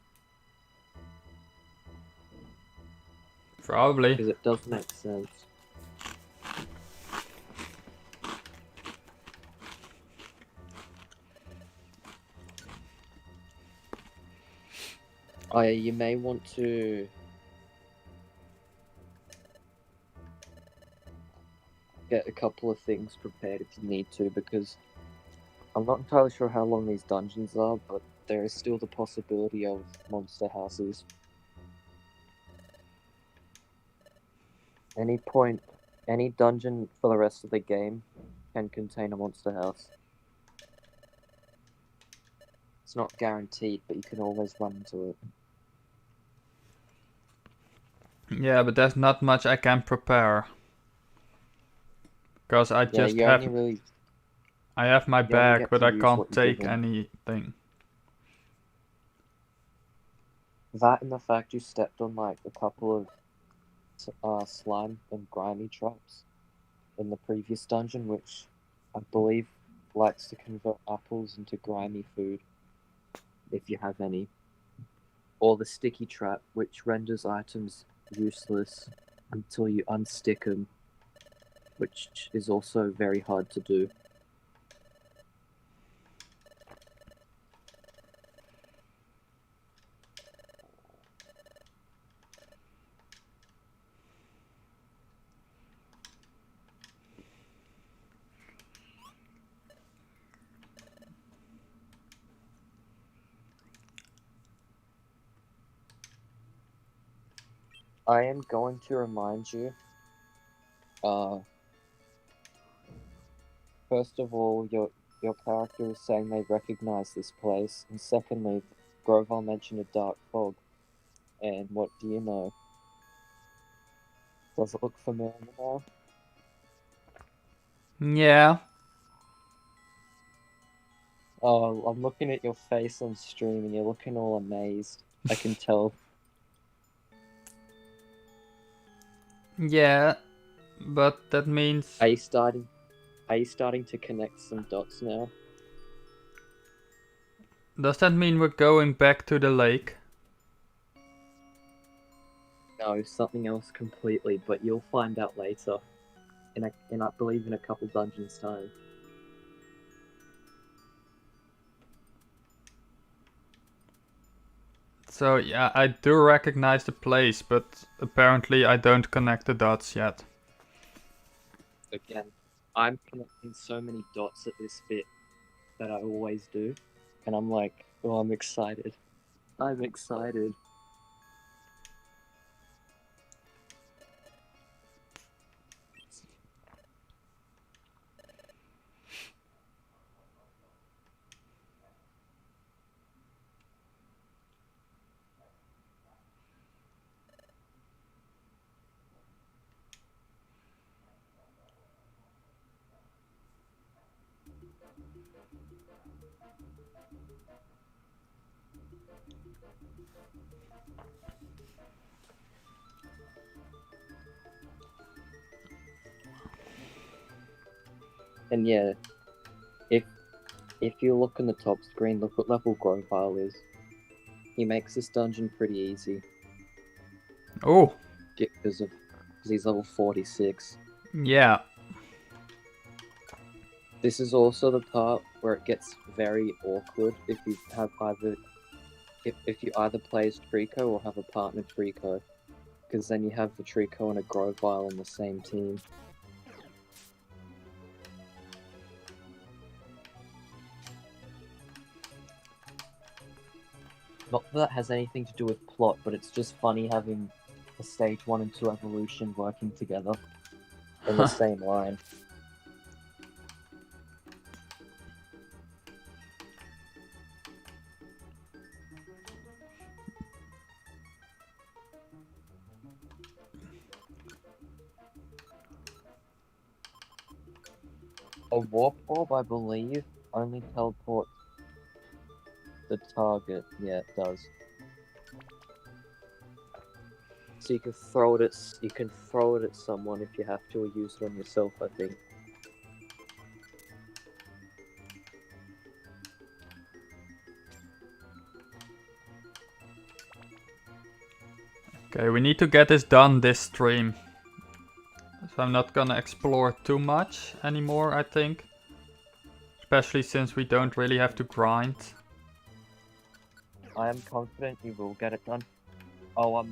Probably. Because it does make sense. Oh yeah, you may want to get a couple of things prepared if you need to, because I'm not entirely sure how long these dungeons are, but there is still the possibility of monster houses. Any dungeon for the rest of the game can contain a monster house. It's not guaranteed, but you can always run into it. Yeah, but there's not much I can prepare. Because I Yeah, just you have... only really I have my you only bag, get but to I use can't what you're take given. anything. That and the fact you stepped on like a couple of slime and grimy traps in the previous dungeon, which I believe likes to convert apples into grimy food, if you have any. Or the sticky trap, which renders items useless until you unstick them, which is also very hard to do. I am going to remind you, first of all, your character is saying they recognize this place, and secondly, Grovyle mentioned a dark fog. And what do you know? Does it look familiar now? Yeah. Oh, I'm looking at your face on stream, and you're looking all amazed. I can tell. Yeah. But that means... Are you starting? Are you starting to connect some dots now? Does that mean we're going back to the lake? No, something else completely. But you'll find out later. I believe in a couple dungeons time. So yeah, I do recognize the place, but apparently I don't connect the dots yet. Again, I'm connecting so many dots at this bit that I always do, and I'm like, oh, I'm excited. I'm excited. And yeah, if you look on the top screen, look what level Grovyle is. He makes this dungeon pretty easy. Oh, Because he's level 46. yeah. This is also the part where it gets very awkward if you either play as Trico or have a partner Trico, because then you have the Trico and a Grovyle on the same team. Not that that has anything to do with plot, but it's just funny having a stage 1 and 2 evolution working together in the same line. A warp orb, I believe, only teleports the target. Yeah, it does. So you can throw it at someone if you have to, or use it on yourself, I think. Okay, we need to get this done this stream. So I'm not gonna explore too much anymore, I think. Especially since we don't really have to grind. I am confident you will get it done. Oh,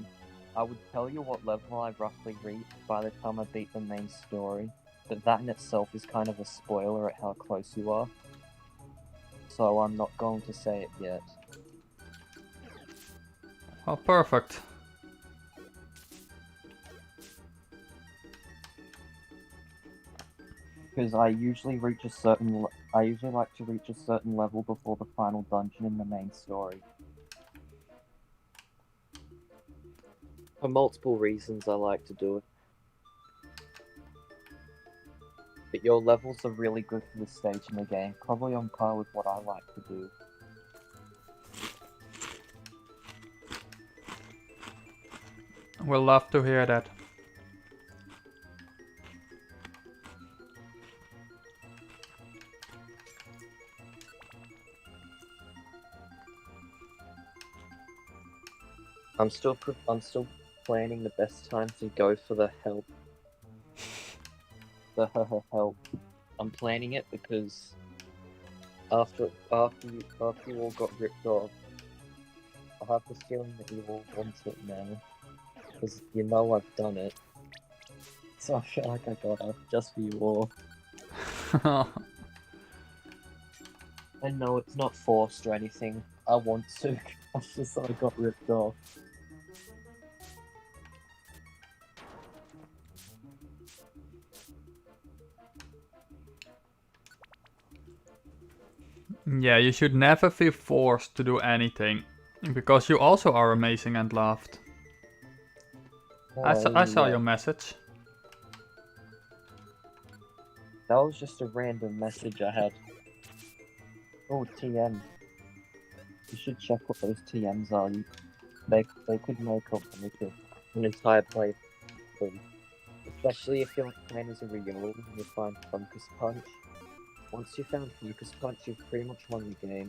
I would tell you what level I roughly reached by the time I beat the main story, but that in itself is kind of a spoiler at how close you are. So I'm not going to say it yet. Oh, perfect. because I usually like to reach a certain level before the final dungeon in the main story. For multiple reasons, I like to do it. But your levels are really good for this stage in the game, probably on par with what I like to do. We'll love to hear that. I'm still planning the best time to go for the help. The help. I'm planning it because after you all got ripped off, I have this feeling that you all want it now, because you know I've done it. So I feel like I got it just for you all. And no, it's not forced or anything. I want to. It's just that I got ripped off. Yeah, you should never feel forced to do anything, because you also are amazing and loved. I saw Yeah. your message. That was just a random message I had. Oh, TM. You should check what those TMs are. They could make up an entire playthrough. Especially if you're playing as a real and you find Focus Punch. Once you found Focus Punch, you've pretty much won the game.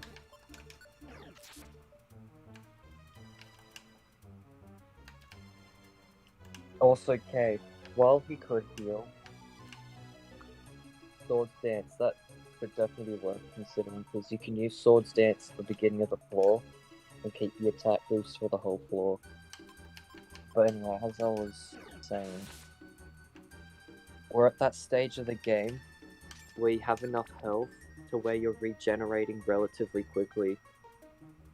Also, K, while he could heal, Swords Dance, that could definitely be worth considering, because you can use Swords Dance at the beginning of the floor and keep the attack boost for the whole floor. But anyway, as I was saying, we're at that stage of the game where you have enough health to where you're regenerating relatively quickly.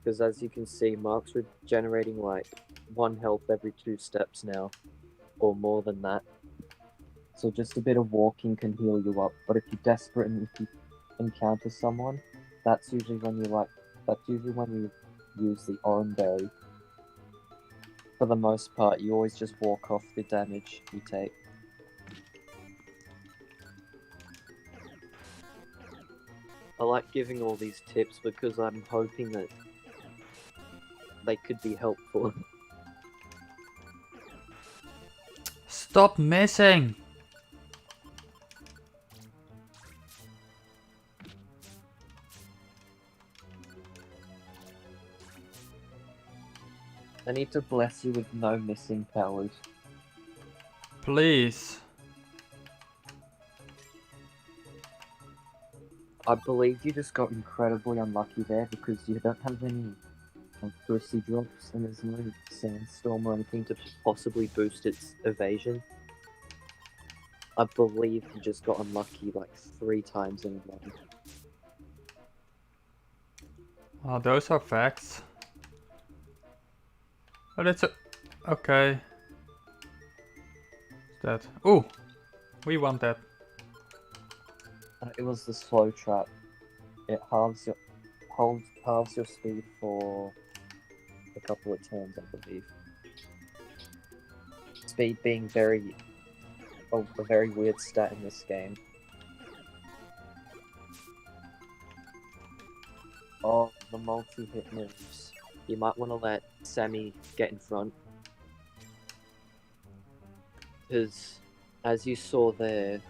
Because as you can see, Mark's regenerating like 1 health every 2 steps now, or more than that. So just a bit of walking can heal you up. But if you're desperate and if you encounter someone, that's usually when you use the Orange Berry. For the most part, you always just walk off the damage you take. I like giving all these tips because I'm hoping that they could be helpful. Stop missing! I need to bless you with no missing powers. Please. I believe you just got incredibly unlucky there because you don't have any bursty drops and there's no sandstorm or anything to possibly boost its evasion. I believe you just got unlucky like 3 times in a row. Oh, those are facts. But it's okay. What's that? Ooh! We want that. It was the slow trap. It halves your speed for a couple of turns, I believe. Speed being a very weird stat in this game. Oh, the multi-hit moves. You might want to let Sammy get in front. Because, as you saw there,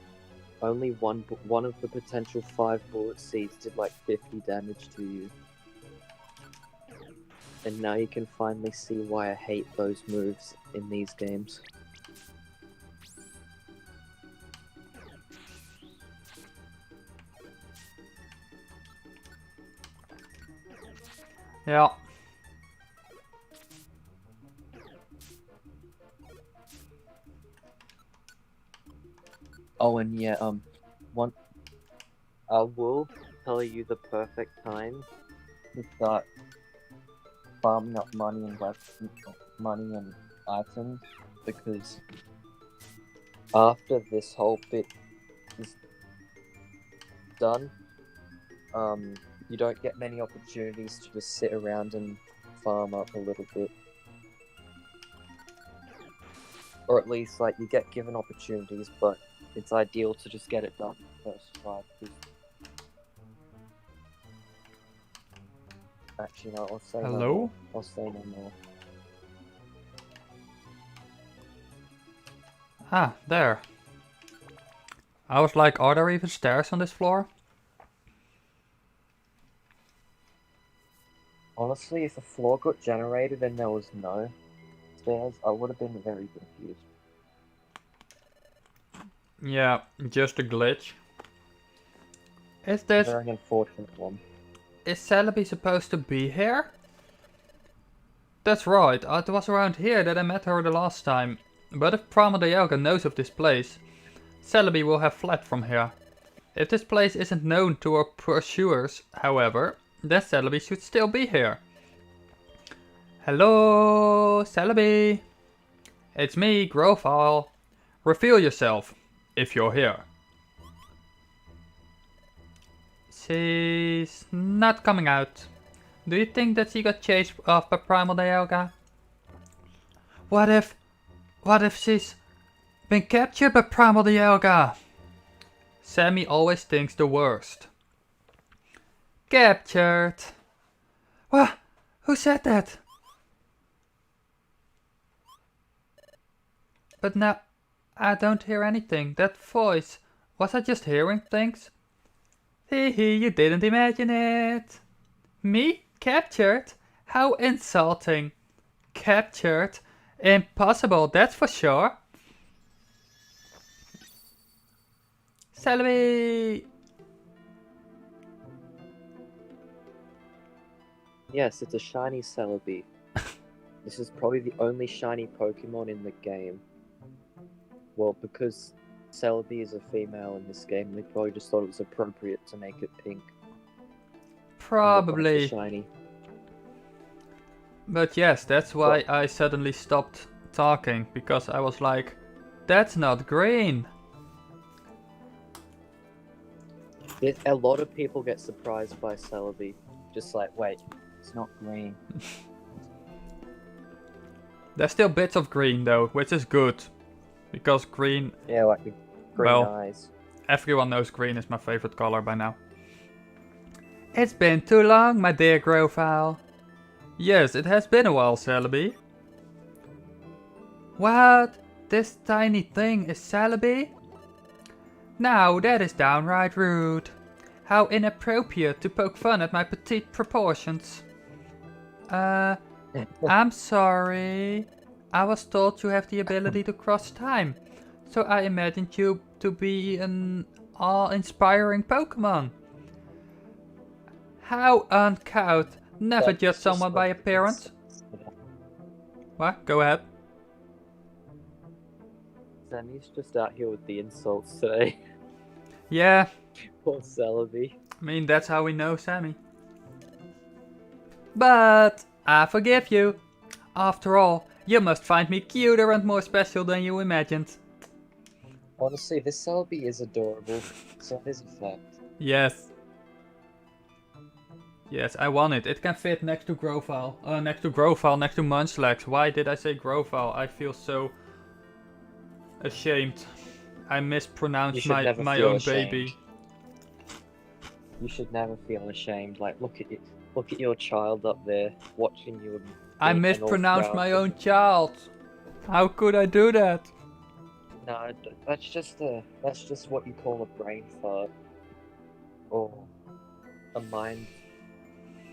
only one of the potential 5 bullet seeds did like 50 damage to you. And now you can finally see why I hate those moves in these games. Yeah. Oh, and yeah, I will tell you the perfect time to start farming up money and items, because after this whole bit is done, you don't get many opportunities to just sit around and farm up a little bit. Or at least, like, you get given opportunities, but it's ideal to just get it done first try. Actually, no, I'll say no Hello? more. I'll say no more. Ah, there. I was like, are there even stairs on this floor? Honestly, if the floor got generated and there was no stairs, I would have been very confused. Yeah, just a glitch. Is this... Very unfortunate one. Is Celebi supposed to be here? That's right, it was around here that I met her the last time. But if Primal Dialga knows of this place, Celebi will have fled from here. If this place isn't known to our pursuers, however, then Celebi should still be here. Hello, Celebi. It's me, Grovyle. Reveal yourself, if you're here. She's not coming out. Do you think that she got chased off by Primal Dialga? What if she's been captured by Primal Dialga? Sammy always thinks the worst. Captured. What? Who said that? But now, I don't hear anything. That voice. Was I just hearing things? Hee hee, you didn't imagine it. Me? Captured? How insulting. Captured? Impossible, that's for sure. Celebi! Yes, it's a shiny Celebi. This is probably the only shiny Pokemon in the game. Well, because Celebi is a female in this game, they probably just thought it was appropriate to make it pink. Probably. Shiny. But yes, that's why I suddenly stopped talking, because I was like, that's not green. A lot of people get surprised by Celebi. Just like, wait, it's not green. There's still bits of green though, which is good. Because green... Yeah, like the green eyes. Everyone knows green is my favorite color by now. It's been too long, my dear Grovyle. Yes, it has been a while, Celebi. What? This tiny thing is Celebi? Now that is downright rude. How inappropriate to poke fun at my petite proportions. I'm sorry. I was told you have the ability to cross time. So I imagined you to be an awe-inspiring Pokemon. How uncouth. Never judge someone by appearance. What? Go ahead. Sammy's just out here with the insults today. Yeah. Poor Celebi. I mean, that's how we know Sammy. But I forgive you. After all, you must find me cuter and more special than you imagined. Honestly, this Celebi is adorable, so it is a fact. Yes. Yes, I want it. It can fit next to Grovyle. Next to Munchlax. Why did I say Grovyle? I feel so ashamed. I mispronounced my own baby. You should never feel ashamed. Like, look at your child up there watching you. I mispronounced my own child. How could I do that? No, that's just what you call a brain fart, or a mind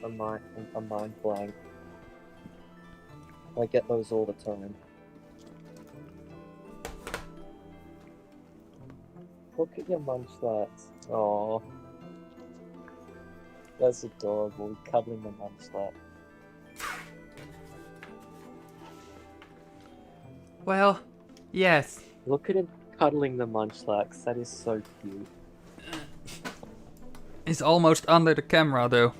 blank. I get those all the time. Look at your Munchlax. Aww. That's adorable, cuddling the Munchlax. Well, yes. Look at him cuddling the Munchlax, that is so cute. He's almost under the camera though.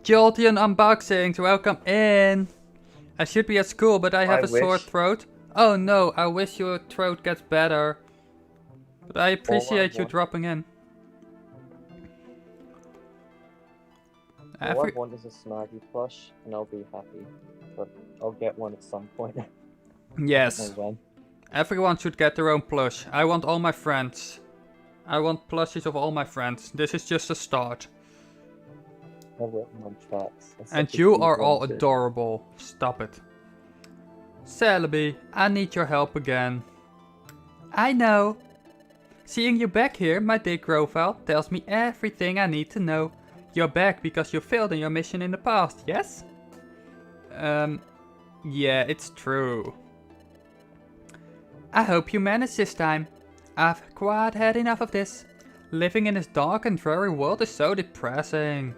Jolteon unboxings, welcome in. I should be at school, but I have a sore throat. Oh no, I wish your throat gets better. But I appreciate you want- dropping in. All I want is a Snarky plush, and I'll be happy. But I'll get one at some point. I don't Yes. know when. Everyone should get their own plush. I want all my friends. I want plushies of all my friends. This is just a start. I want Munchlax. That's And such a you cute are all one, too. adorable. Stop it. Celebi, I need your help again. I know. Seeing you back here, my dear Grovyle, tells me everything I need to know. You're back because you failed in your mission in the past, yes? Yeah, it's true. I hope you manage this time. I've quite had enough of this. Living in this dark and dreary world is so depressing.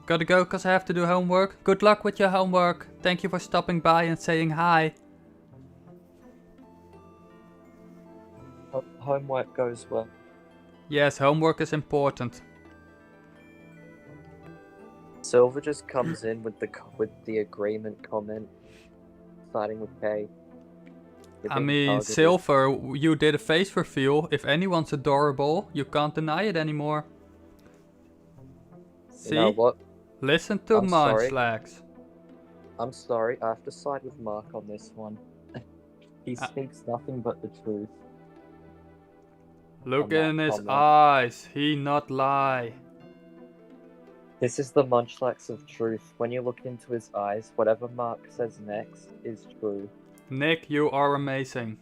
Gotta go cause I have to do homework. Good luck with your homework. Thank you for stopping by and saying hi. Homework goes well. Yes, homework is important. Silver just comes in with the agreement comment, starting with K. You're I being mean, targeted. Silver, you did a face reveal. If anyone's adorable, you can't deny it anymore. See? You know what? Listen to I'm sorry. Munchlax. I'm sorry, I have to side with Mark on this one. He speaks nothing but the truth. Look On that in his comment. eyes. He not lie. This is the Munchlax of truth. When you look into his eyes, whatever Mark says next is true. Nick, you are amazing.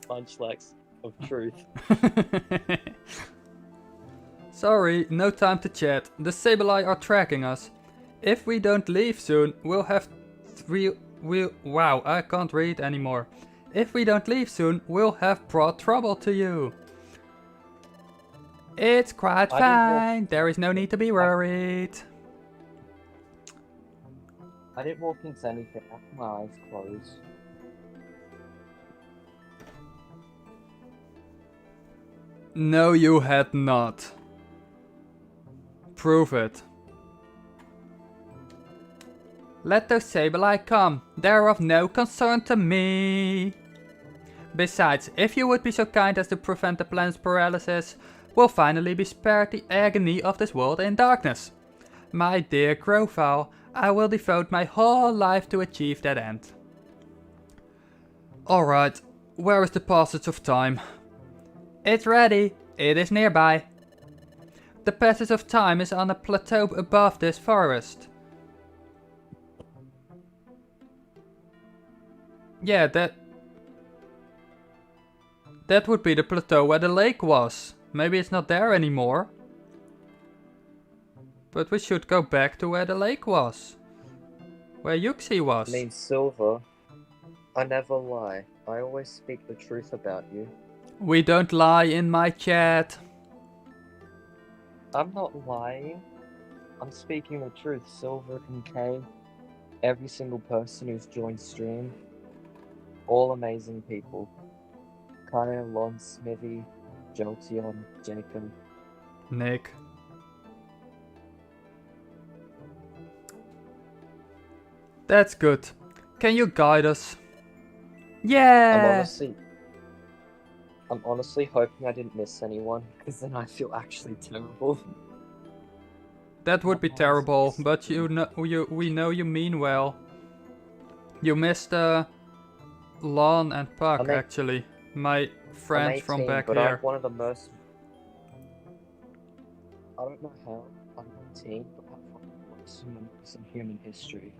Munchlax of truth. Sorry, no time to chat. The Sableye are tracking us. If we don't leave soon, we'll have wow, I can't read anymore. If we don't leave soon, we'll have brought trouble to you. It's quite fine. There is no need to be worried. I didn't walk into anything. I had my eyes closed. No, you had not. Prove it. Let those Sableye come. They're of no concern to me. Besides, if you would be so kind as to prevent the planet's paralysis, we'll finally be spared the agony of this world in darkness. My dear Grovyle, I will devote my whole life to achieve that end. Alright, where is the passage of time? It's ready. It is nearby. The passage of time is on a plateau above this forest. Yeah, that would be the plateau where the lake was. Maybe it's not there anymore. But we should go back to where the lake was. Where Yuxi was. I mean, Silver, I never lie. I always speak the truth about you. We don't lie in my chat. I'm not lying. I'm speaking the truth. Silver and Kay, every single person who's joined stream, all amazing people. Kanye, Lon, Smithy, Jolteon, Jacob. Nick. That's good. Can you guide us? Yeah! I'm honestly hoping I didn't miss anyone, because then I feel actually terrible. That would be terrible, but we know you mean well. You missed Lon and Puck, actually. My friends from 18, back but here. I'm one of the most... I don't know how I'm 18, but I'm one of the most members in human history.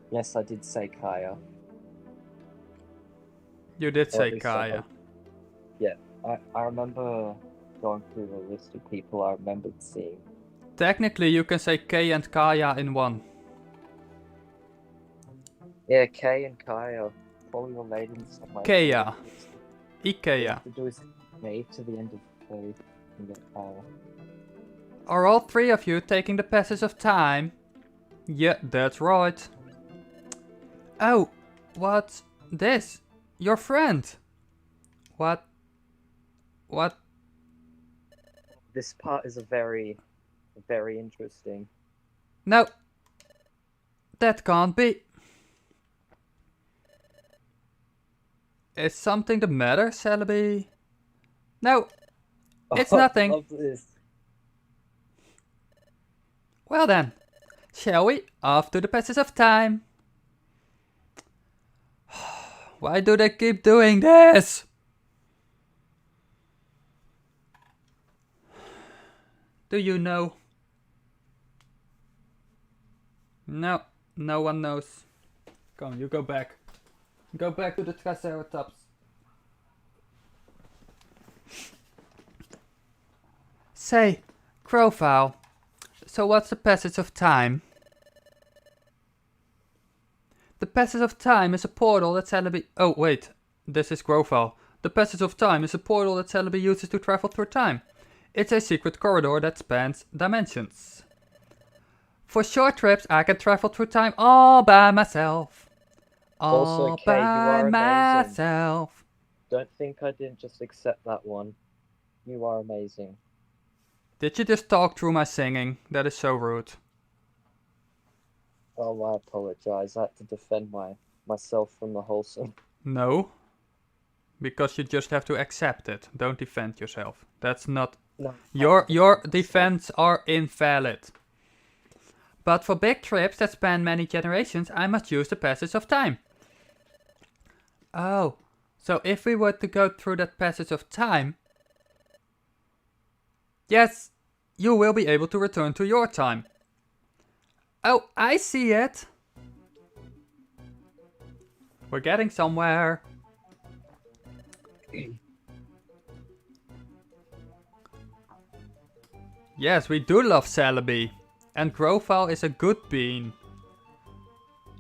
Yes, I did say Kaya. You did Or say at least Kaya. I remember going through the list of people I remembered seeing. Technically, you can say Kay and Kaya in one. Yeah, Kay and Kaya probably related in some way. Kaya. Ikea. To do is me to the end of Kay and get Kaya. Are all three of you taking the passage of time? Yeah, that's right. Oh, what's this? Your friend? What? this part is a very, very interesting. No. That can't be. Is something the matter, Celebi? No. It's nothing. I love this. Well then. Shall we? Off to the passage of time. Why do they keep doing this? Do you know? No, no one knows. Come, you go back. Go back to the Triceratops. Say, Grovyle, so what's the passage of time? The passage of time is a portal that Celebi... Oh, wait. This is Grovyle. The passage of time is a portal that Celebi uses to travel through time. It's a secret corridor that spans dimensions. For short trips, I can travel through time all by myself. All Kay, you by are amazing. myself. Don't think I didn't just accept that one. You are amazing. Did you just talk through my singing? That is so rude. Oh, I apologize. I had to defend myself from the wholesome. No. Because you just have to accept it. Don't defend yourself. That's not... No. Your defense are invalid. But for big trips that span many generations, I must use the passage of time. Oh, so if we were to go through that passage of time... Yes, you will be able to return to your time. Oh, I see it. We're getting somewhere. Yes, we do love Celebi. And Grovyle is a good bean.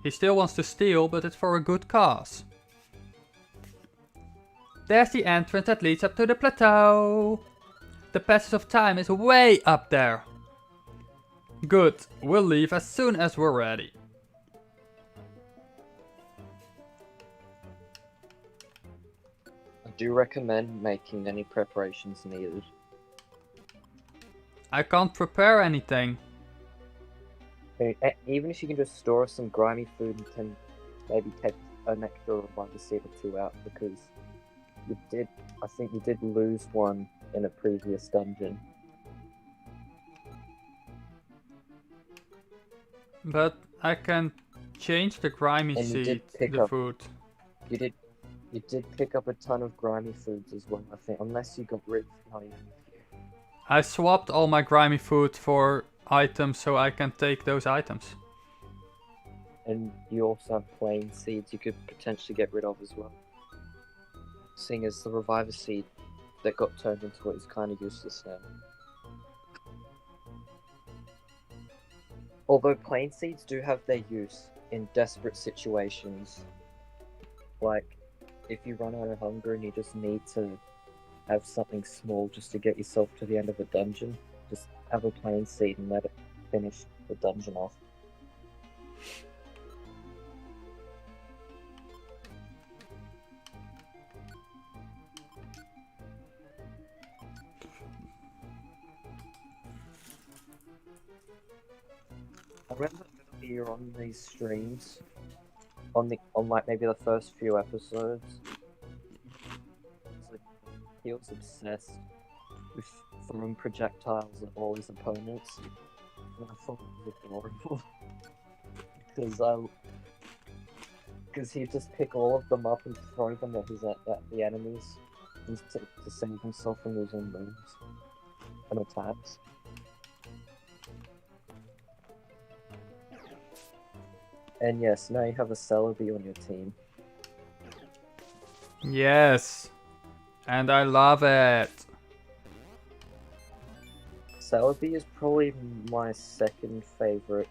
He still wants to steal, but it's for a good cause. There's the entrance that leads up to the plateau. The passage of time is way up there. Good, we'll leave as soon as we're ready. I do recommend making any preparations needed. I can't prepare anything. Even if you can just store some grimy food and can maybe take an extra reviver seed or two out, because I think you did lose one in a previous dungeon. But I can change the grimy And you seed, did pick the up- food. You did pick up a ton of grimy foods as well, I think, unless you got rid of not even a few. I swapped all my grimy food for items so I can take those items. And you also have plain seeds you could potentially get rid of as well. Seeing as the reviver seed that got turned into it is kind of useless now. Although plain seeds do have their use in desperate situations. Like, if you run out of hunger and you just need to have something small just to get yourself to the end of a dungeon, just have a plain seed and let it finish the dungeon off. I remember earlier on these streams, on like maybe the first few episodes, he was obsessed with throwing projectiles at all his opponents, and I thought it was adorable because he'd just pick all of them up and throw them at the enemies to save himself from losing moves and attacks. And yes, now you have a Celebi on your team. Yes. And I love it. Celebi is probably my second favorite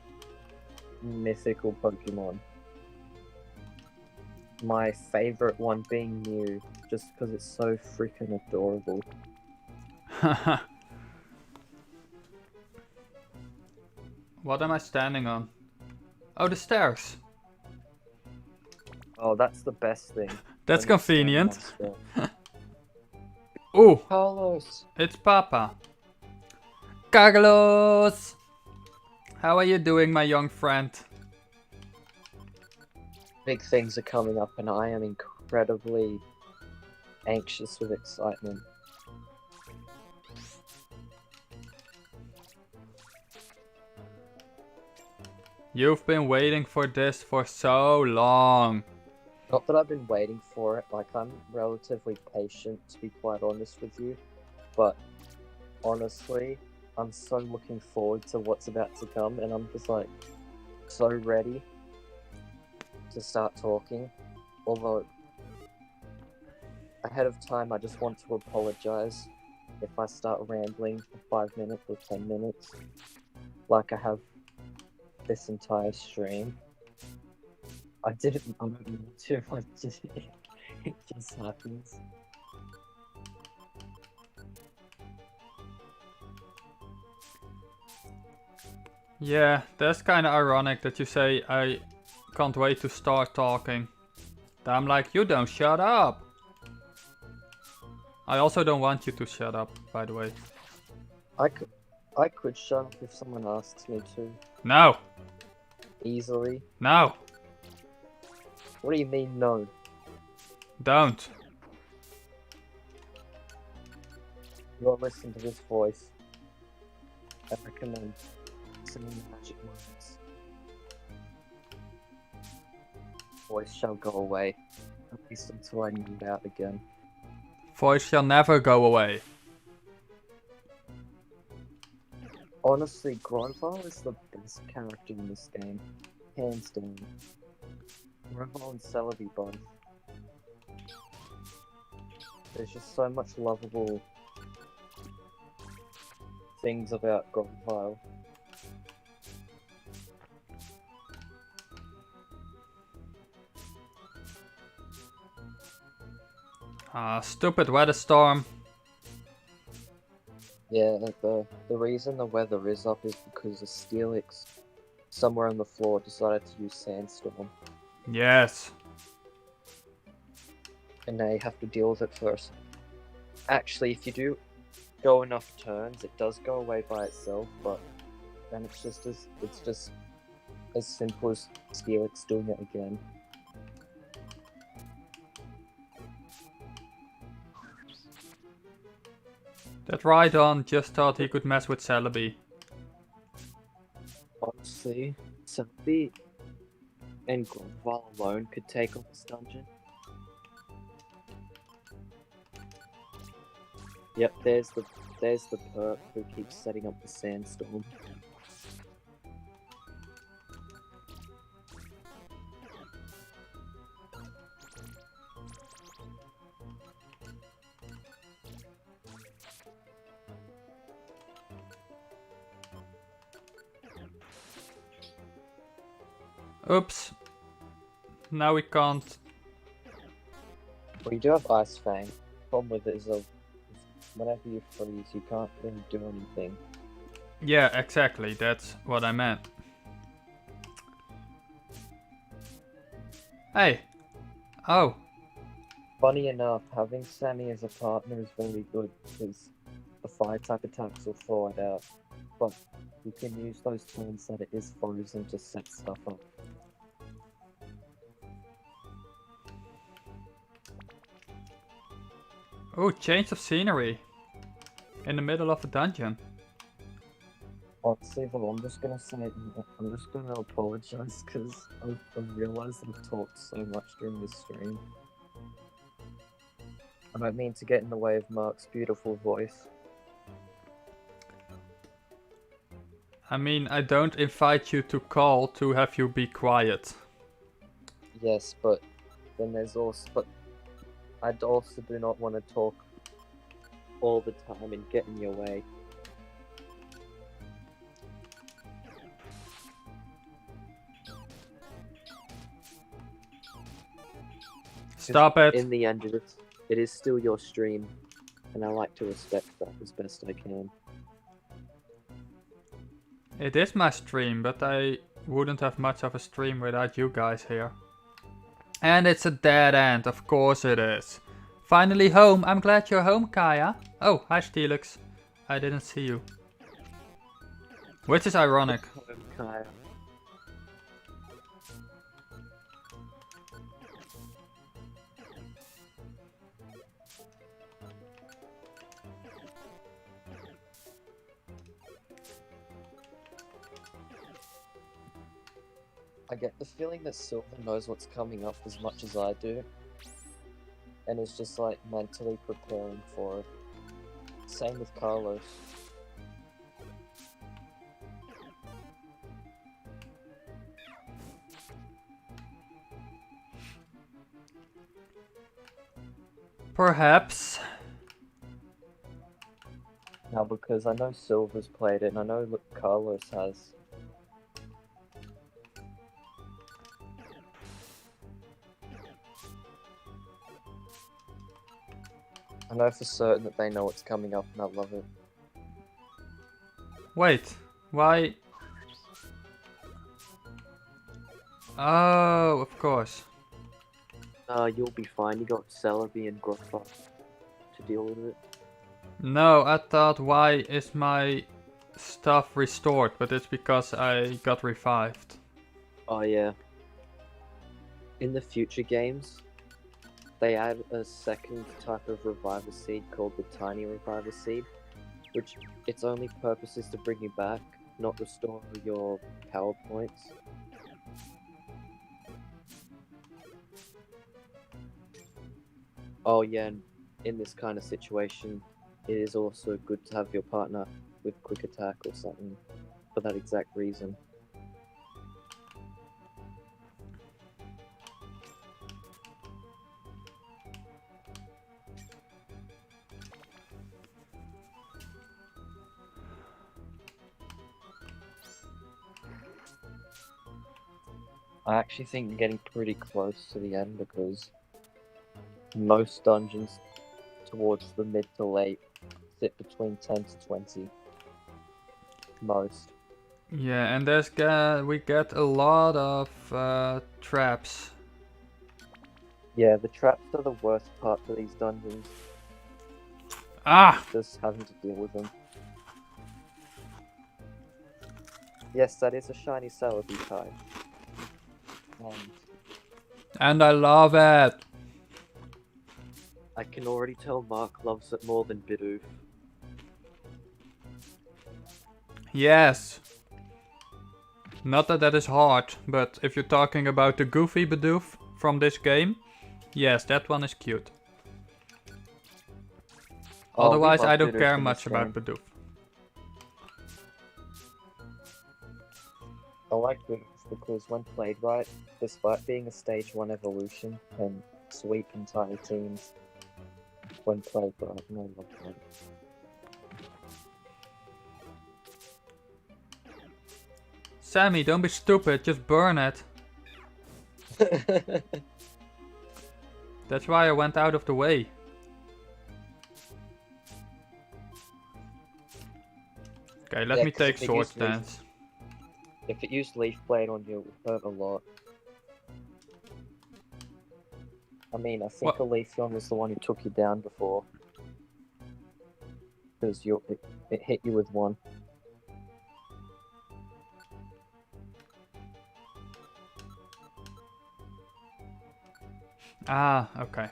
mythical Pokemon. My favorite one being Mew, just because it's so freaking adorable. What am I standing on? Oh, the stairs. Oh, that's the best thing. That's when you're standing convenient. on stuff. Ooh, Carlos! it's Papa. Carlos! How are you doing, my young friend? Big things are coming up, and I am incredibly anxious with excitement. You've been waiting for this for so long. Not that I've been waiting for it, like, I'm relatively patient, to be quite honest with you, but honestly, I'm so looking forward to what's about to come, and I'm just like, so ready to start talking. Although, ahead of time, I just want to apologize if I start rambling for 5 minutes or 10 minutes, like I have this entire stream. I don't mean to, it just happens. Yeah, that's kinda ironic that you say I can't wait to start talking. I'm like, you don't shut up. I also don't want you to shut up, by the way. I could shut up if someone asks me to. No! Easily. No! What do you mean, no? Don't. You won't listen to this voice. I recommend singing the magic words. Voice shall go away, at least until I move out again. Voice shall never go away. Honestly, Grovyle is the best character in this game, hands down. Grovyle and Celebi both. There's just so much lovable things about Grovyle. Ah, stupid weather storm. Yeah, the reason the weather is up is because the Steelix somewhere on the floor decided to use Sandstorm. Yes. And now you have to deal with it first. Actually, if you do go enough turns, it does go away by itself, but then it's just as simple as Steelix doing it again. That Rhydon just thought he could mess with Celebi. Honestly, Celebi and Grovyle alone could take on this dungeon. Yep, there's the perp who keeps setting up the sandstorm. Oops. Now we can't. Well, you do have Ice Fang. Problem with it is whenever you freeze, you can't really do anything. Yeah, exactly. That's what I meant. Hey. Oh. Funny enough, having Sammy as a partner is very good because the fire type attacks will thaw it out. But you can use those turns that it is frozen to set stuff up. Oh, change of scenery. In the middle of a dungeon. Honestly, though, I'm just gonna apologize because I've realized I've talked so much during this stream. I don't mean to get in the way of Mark's beautiful voice. I mean, I don't invite you to call to have you be quiet. Yes, but then there's also... But I also do not want to talk all the time and get in your way. Stop it. In the end, it is still your stream, and I like to respect that as best I can. It is my stream, but I wouldn't have much of a stream without you guys here. And it's a dead end, of course it is. Finally home. I'm glad you're home, Kaya. Oh, hi Steelix. I didn't see you. Which is ironic. Kaya. I get the feeling that Silver knows what's coming up as much as I do, and is just like mentally preparing for it. Same with Carlos. Perhaps. Now, because I know Silver's played it, and I know Carlos has. I know for certain that they know what's coming up, and I love it. Wait, why? Oh, of course. You'll be fine. You got Celebi and Grovyle to deal with it. No, I thought why is my stuff restored, but it's because I got revived. Oh yeah. In the future games, they add a second type of reviver seed called the tiny reviver seed, which its only purpose is to bring you back, not restore your power points. Oh yeah, and in this kind of situation, it is also good to have your partner with quick attack or something for that exact reason. I actually think you're getting pretty close to the end because most dungeons towards the mid to late sit between 10 to 20. Most. Yeah, and we get a lot of traps. Yeah, the traps are the worst part for these dungeons. Ah! Just having to deal with them. Yes, that is a shiny Celebi type. And I love it! I can already tell Mark loves it more than Bidoof. Yes! Not that that is hard, but if you're talking about the goofy Bidoof from this game, yes, that one is cute. Oh, Otherwise, we love I don't Bidoof care in much this about game. Bidoof. I like Bidoof because when played right, despite being a stage 1 evolution, can sweep entire teams when played right. And I love that. Sammy, don't be stupid, just burn it. That's why I went out of the way. Okay, let me take Sword Stance. If it used Leaf Blade on you, it would hurt a lot. I mean, I think Aletheon was the one who took you down before. Because it hit you with one. Ah, okay.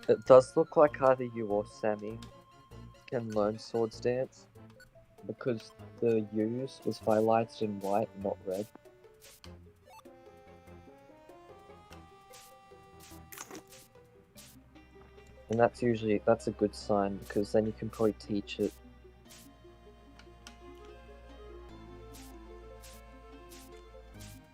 It does look like either you or Sammy can learn Swords Dance, because the use was highlighted in white, not red. And that's a good sign, because then you can probably teach it.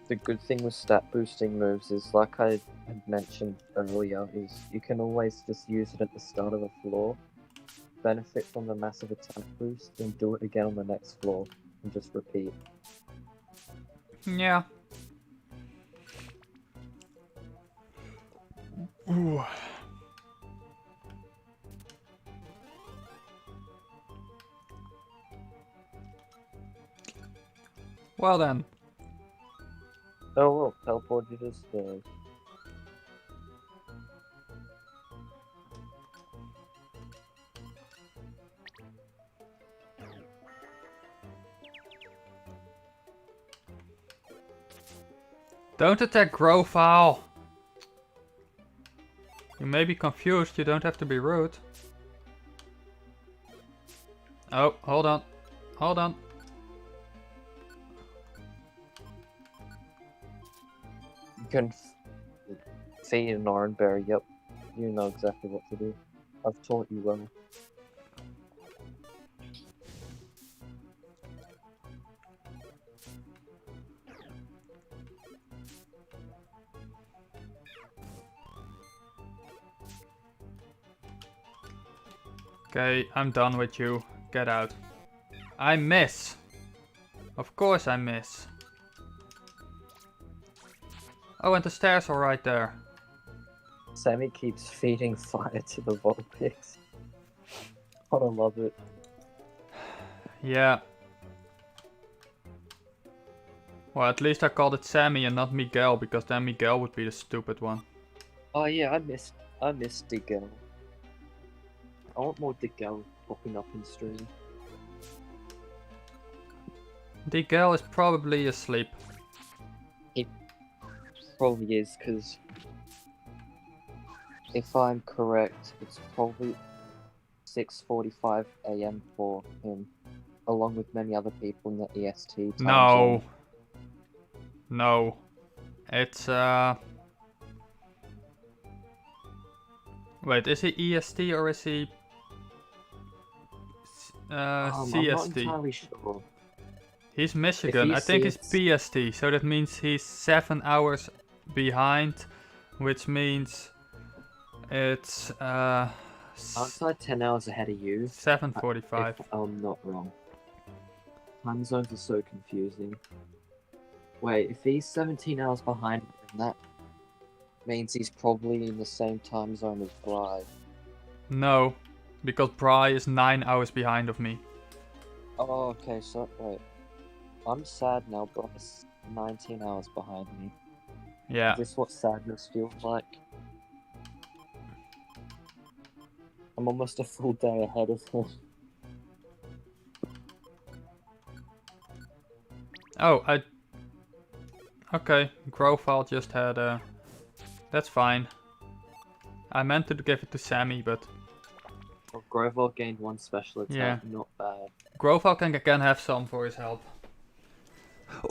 The good thing with stat boosting moves is, like I had mentioned earlier, is you can always just use it at the start of a floor, benefit from the massive attack boost, and do it again on the next floor, and just repeat. Yeah. Ooh. Well then. Oh, well, teleport you to stairs. Don't attack Grovyle. You may be confused, you don't have to be rude. Oh, hold on. Hold on. You can feed an orange berry, yep. You know exactly what to do. I've taught you well. Okay, I'm done with you. Get out. I miss. Of course I miss. Oh, and the stairs are right there. Sammy keeps feeding fire to the Vulpix. God, I love it. Yeah. Well, at least I called it Sammy and not Miguel, because then Miguel would be the stupid one. Oh yeah, I missed Digel. I want more Digel popping up in stream. Miguel is probably asleep. He probably is, because if I'm correct, it's probably 6:45 AM for him, along with many other people in the EST time No. zone. No. It's Wait, is he EST or is he I'm not CST? entirely sure. He's Michigan. I think it's PST, so that means he's 7 hours behind, which means it's Outside 10 hours ahead of you. 7:45. If I'm not wrong. Time zones are so confusing. Wait, if he's 17 hours behind, then that means he's probably in the same time zone as Bri. No, because Bri is 9 hours behind of me. Oh, okay, so wait. I'm sad now, Bri's 19 hours behind me. Yeah. Is this what sadness feels like? I'm almost a full day ahead of him. Oh, okay, Grovyle just had that's fine. I meant to give it to Sammy, but... Well, Grovyle gained one special attack, Yeah. not bad. Grovyle can have some for his help.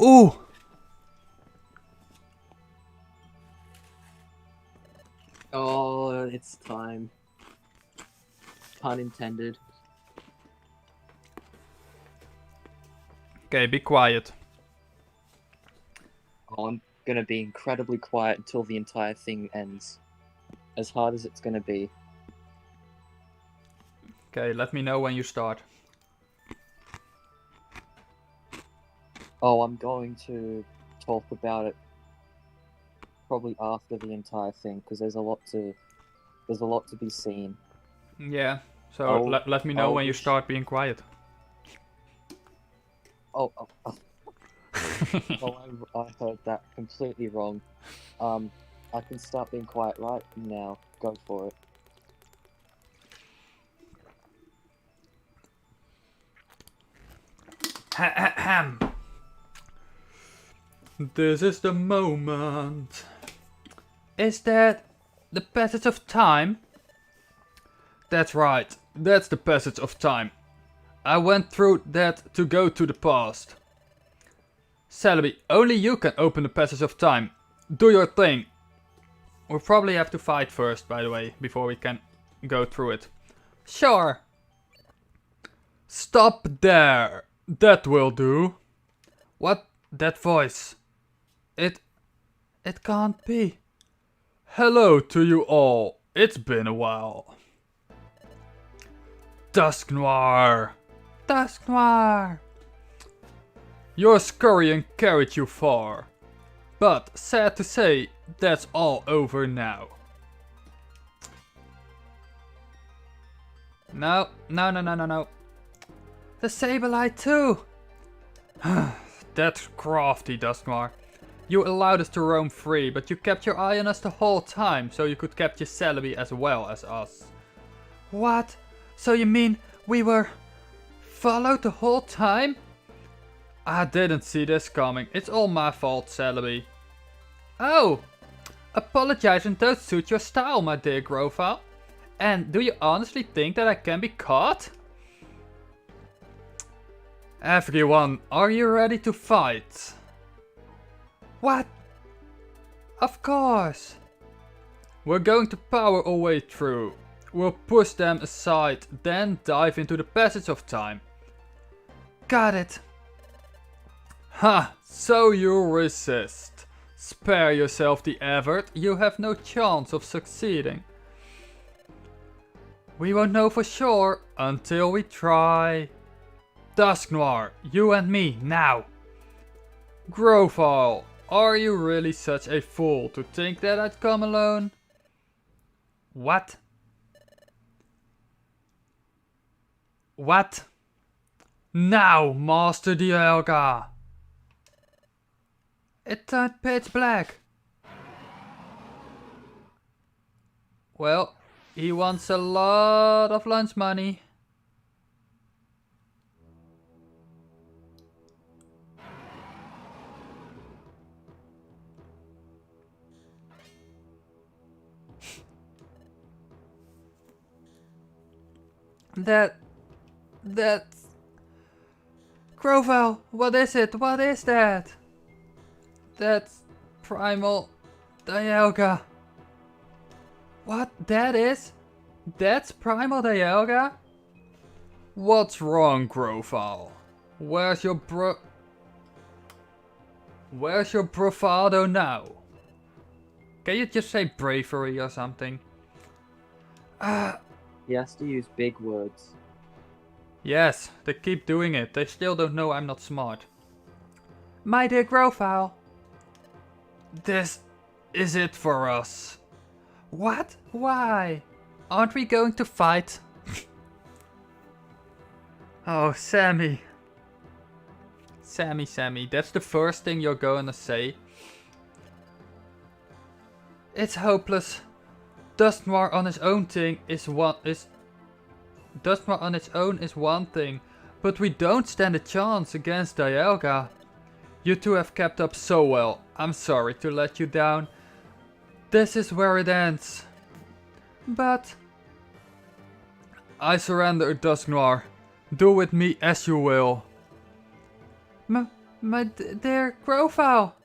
Ooh! Oh, it's time. Pun intended. Okay, be quiet. Oh, I'm gonna be incredibly quiet until the entire thing ends. As hard as it's gonna be. Okay, let me know when you start. Oh, I'm going to talk about it probably after the entire thing, because there's a lot to be seen. Yeah, so let me know when you start being quiet. Oh, I heard that completely wrong. I can start being quiet right now. Go for it. Ahem. This is the moment. Is that the passage of time? That's right, that's the passage of time. I went through that to go to the past. Celebi, only you can open the passage of time. Do your thing. We'll probably have to fight first, by the way, before we can go through it. Sure. Stop there. That will do. What? That voice? It can't be. Hello to you all. It's been a while. Dusk Noir. Dusk Noir. Your scurrying carried you far. But sad to say, that's all over now. No. The Sableye too! That's crafty, Dusk Noir. You allowed us to roam free, but you kept your eye on us the whole time, so you could capture Celebi as well as us. What? So you mean we were followed the whole time? I didn't see this coming. It's all my fault, Celebi. Oh! Apologizing don't suit your style, my dear Grovyle. And do you honestly think that I can be caught? Everyone, are you ready to fight? What? Of course! We're going to power our way through. We'll push them aside, then dive into the passage of time. Got it! Ha! So you resist. Spare yourself the effort, you have no chance of succeeding. We won't know for sure until we try. Dusk Noir, you and me, now! Grovyle, are you really such a fool to think that I'd come alone? What? What? Now, Master Dialga! It turned pitch black. Well, he wants a lot of lunch money. That's... Grovyle, what is it? What is that? That's Primal Dialga. What that is? That's Primal Dialga? What's wrong, Grovyle? Where's your bravado now? Can you just say bravery or something? He has to use big words. Yes, they keep doing it. They still don't know I'm not smart. My dear Grovyle. This is it for us. What? Why? Aren't we going to fight? Oh, Sammy. Sammy, that's the first thing you're gonna say. It's hopeless. Dusk Noir on its own is one thing, but we don't stand a chance against Dialga. You two have kept up so well. I'm sorry to let you down. This is where it ends. But I surrender, Dusk Noir. Do with me as you will. My dear Grovyle.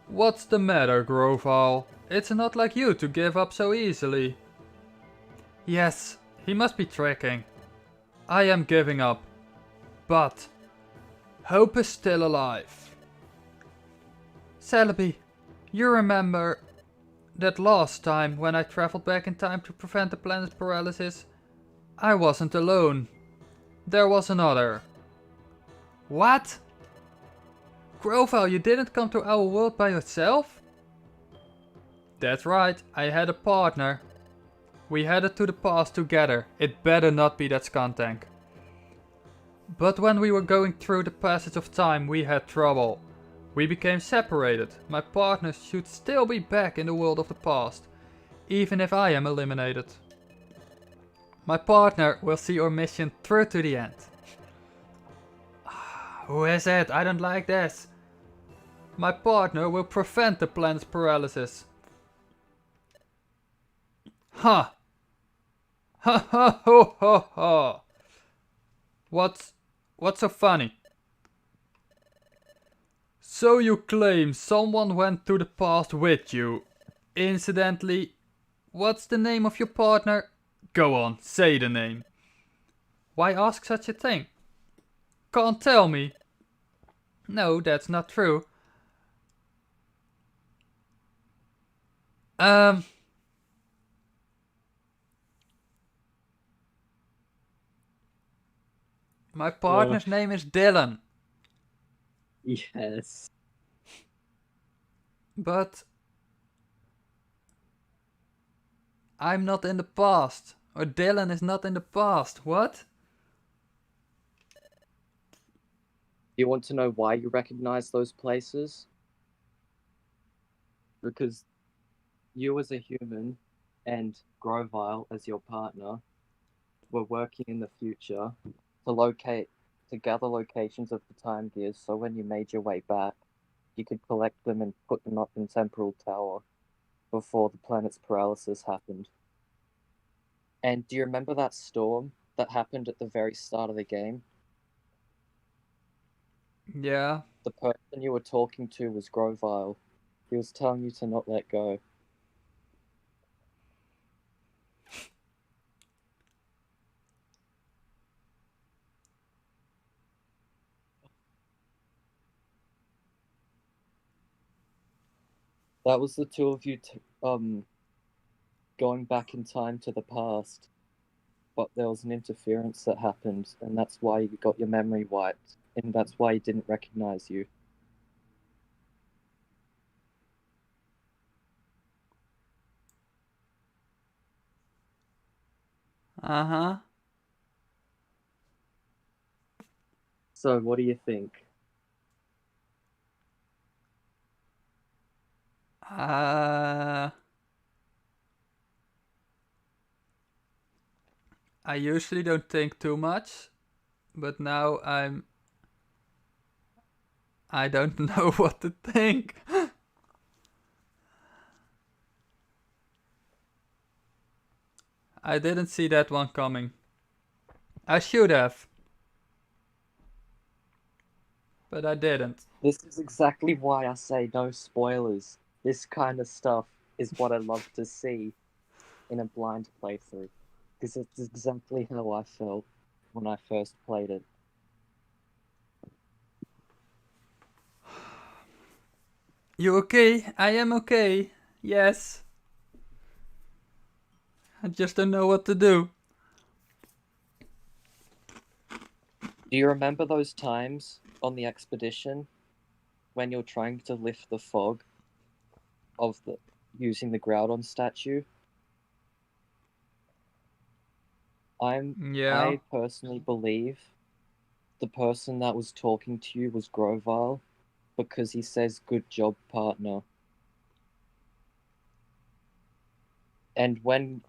What's the matter, Grovyle? It's not like you to give up so easily. Yes, he must be tricking. I am giving up. But hope is still alive. Celebi, you remember that last time when I traveled back in time to prevent the planet's paralysis? I wasn't alone. There was another. What? Grovyle, you didn't come to our world by yourself? That's right, I had a partner. We headed to the past together. It better not be that skuntank. But when we were going through the passage of time, we had trouble. We became separated. My partner should still be back in the world of the past, even if I am eliminated. My partner will see our mission through to the end. Who is it? I don't like this. My partner will prevent the planet's paralysis. Ha! Ha ha ho ho ha! What's so funny? So you claim someone went to the past with you. Incidentally, what's the name of your partner? Go on, say the name. Why ask such a thing? Can't tell me. No, that's not true. My partner's name is Dylan. Yes. But I'm not in the past. Or Dylan is not in the past. What? You want to know why you recognize those places? Because you as a human and Grovyle as your partner were working in the future to gather locations of the time gears, so when you made your way back, you could collect them and put them up in Temporal Tower before the planet's paralysis happened. And do you remember that storm that happened at the very start of the game? Yeah. The person you were talking to was Grovyle. He was telling you to not let go. That was the two of you going back in time to the past. But there was an interference that happened, and that's why you got your memory wiped, and that's why he didn't recognize you. Uh-huh. So, what do you think? I usually don't think too much, but now I don't know what to think. I didn't see that one coming. I should have, but I didn't. This is exactly why I say no spoilers. This kind of stuff is what I love to see in a blind playthrough. Because it's exactly how I felt when I first played it. You okay? I am okay. Yes. I just don't know what to do. Do you remember those times on the expedition when you're trying to lift the fog of the using the Groudon statue? Yeah. I personally believe the person that was talking to you was Grovyle because he says good job, partner. And when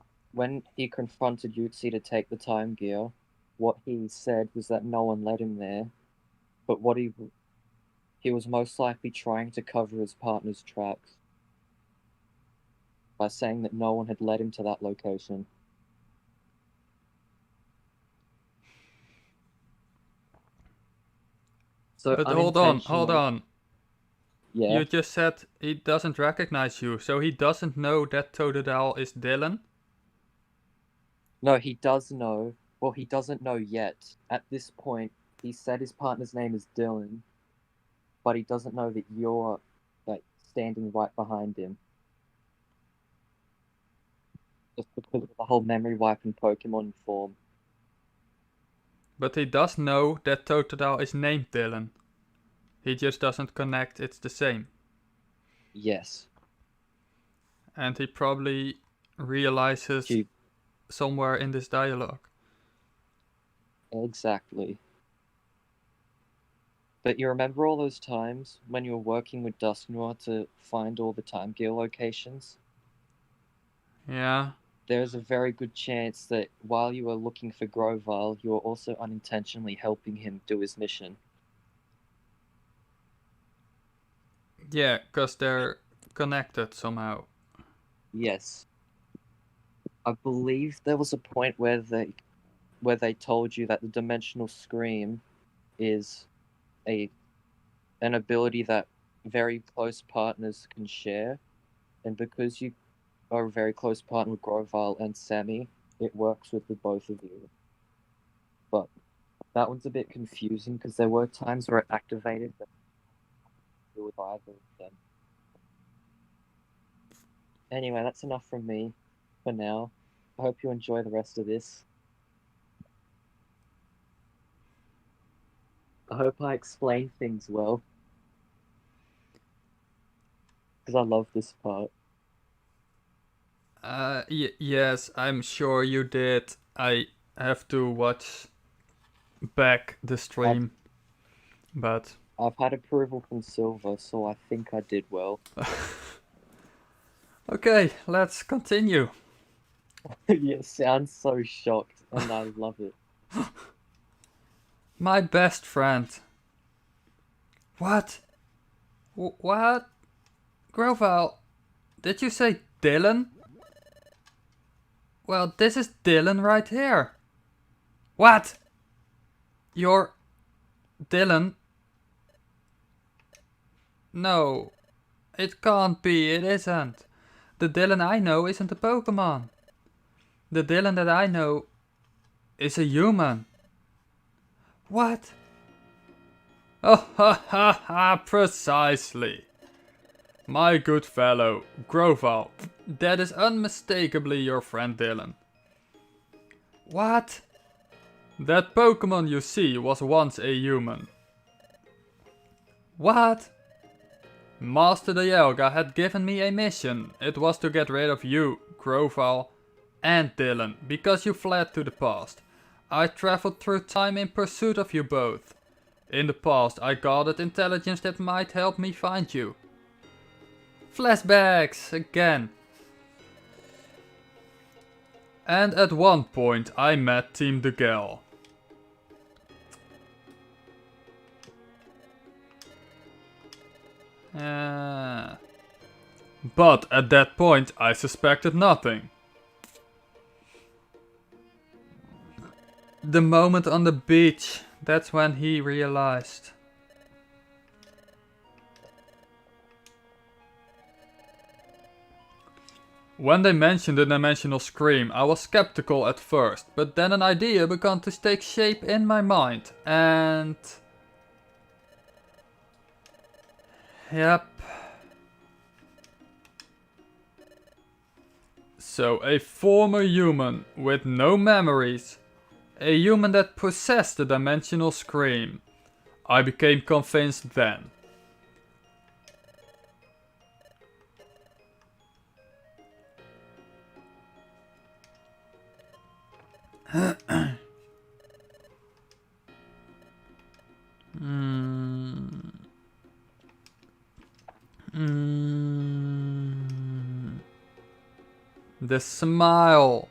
he confronted Yutzi to take the time gear, what he said was that no one let him there, but what he was most likely trying to cover his partner's tracks by saying that no one had led him to that location. So But hold unintentionally, on. yeah. You just said he doesn't recognize you, so he doesn't know that Totodile is Dylan? No, he does know. Well, he doesn't know yet. At this point, he said his partner's name is Dylan, but he doesn't know that you're like standing right behind him. Just because of the whole memory wipe in Pokemon form. But he does know that Totodile is named Dylan. He just doesn't connect it's the same. Yes. And he probably realizes somewhere in this dialogue. Exactly. But you remember all those times when you were working with Dusknoir to find all the time gear locations? Yeah. There's a very good chance that while you were looking for Grovyle, you were also unintentionally helping him do his mission. Yeah, because they're connected somehow. Yes. I believe there was a point where they told you that the Dimensional Scream is an ability that very close partners can share, and because you are a very close partner with Grovyle and Sammy, it works with the both of you. But that one's a bit confusing because there were times where it activated but do with either of them. Anyway, that's enough from me for now. I hope you enjoy the rest of this. I hope I explained things well because I love this part. Yes, I'm sure you did. I have to watch back the stream. But I've had approval from Silver, so I think I did well. okay, let's continue. You sound so shocked, and I love it. My best friend. What? What? Grovyle, did you say Dylan? Well, this is Dylan right here. What? You're Dylan? No, it can't be, it isn't. The Dylan I know isn't a Pokemon. The Dylan that I know is a human. What? Oh, ha ha ha, precisely. My good fellow, Grovyle, that is unmistakably your friend Dylan. What? That Pokemon you see was once a human. What? Master Dialga had given me a mission. It was to get rid of you, Grovyle, and Dylan, because you fled to the past. I traveled through time in pursuit of you both. In the past I gathered intelligence that might help me find you. Flashbacks again. And at one point I met Team Gale. But at that point I suspected nothing. The moment on the beach, that's when he realized. When they mentioned the dimensional scream, I was skeptical at first, but then an idea began to take shape in my mind, and... Yep. So a former human with no memories, a human that possessed the dimensional scream. I became convinced then. The smile.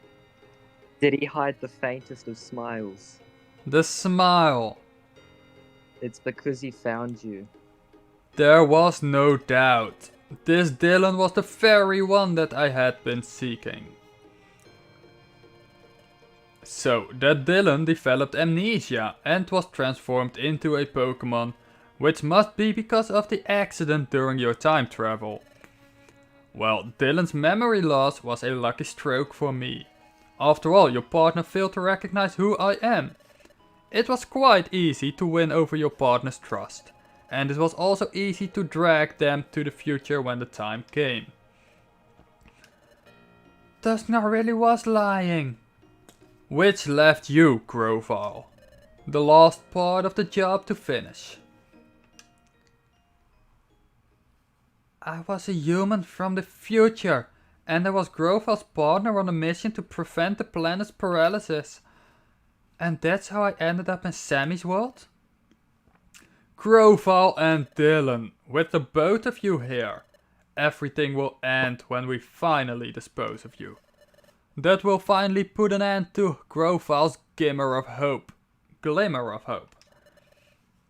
Did he hide the faintest of smiles? The smile. It's because he found you. There was no doubt. This Dylan was the very one that I had been seeking. So, that Dylan developed amnesia and was transformed into a Pokemon, which must be because of the accident during your time travel. Well, Dylan's memory loss was a lucky stroke for me. After all, your partner failed to recognize who I am. It was quite easy to win over your partner's trust, and it was also easy to drag them to the future when the time came. Dusknar really was lying. Which left you, Grovyle. The last part of the job to finish. I was a human from the future, and I was Grovyle's partner on a mission to prevent the planet's paralysis. And that's how I ended up in Sammy's world? Grovyle and Dylan, with the both of you here, everything will end when we finally dispose of you. That will finally put an end to Grovyle's glimmer of hope.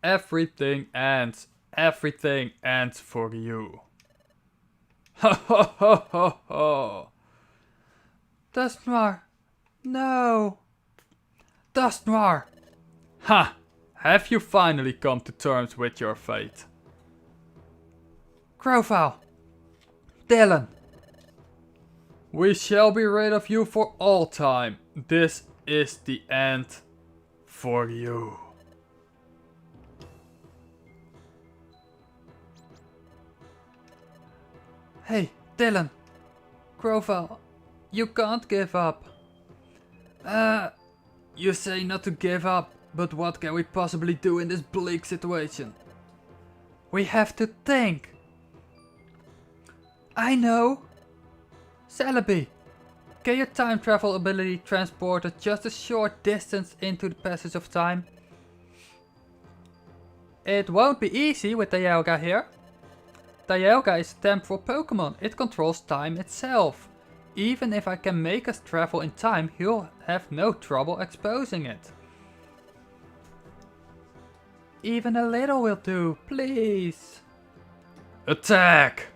Everything ends for you. Ha ha ha ha ha. Dusknar, no. Dusknar! Ha! Have you finally come to terms with your fate? Grovyle! Dylan! We shall be rid of you for all time. This is the end for you. Hey, Dylan! Grovyle, you can't give up. You say not to give up, but what can we possibly do in this bleak situation? We have to think. I know. Celebi, can your time travel ability transport us just a short distance into the passage of time? It won't be easy with Dialga here. Dialga is a temporal Pokemon, it controls time itself. Even if I can make us travel in time, he'll have no trouble exposing it. Even a little will do, please. Attack!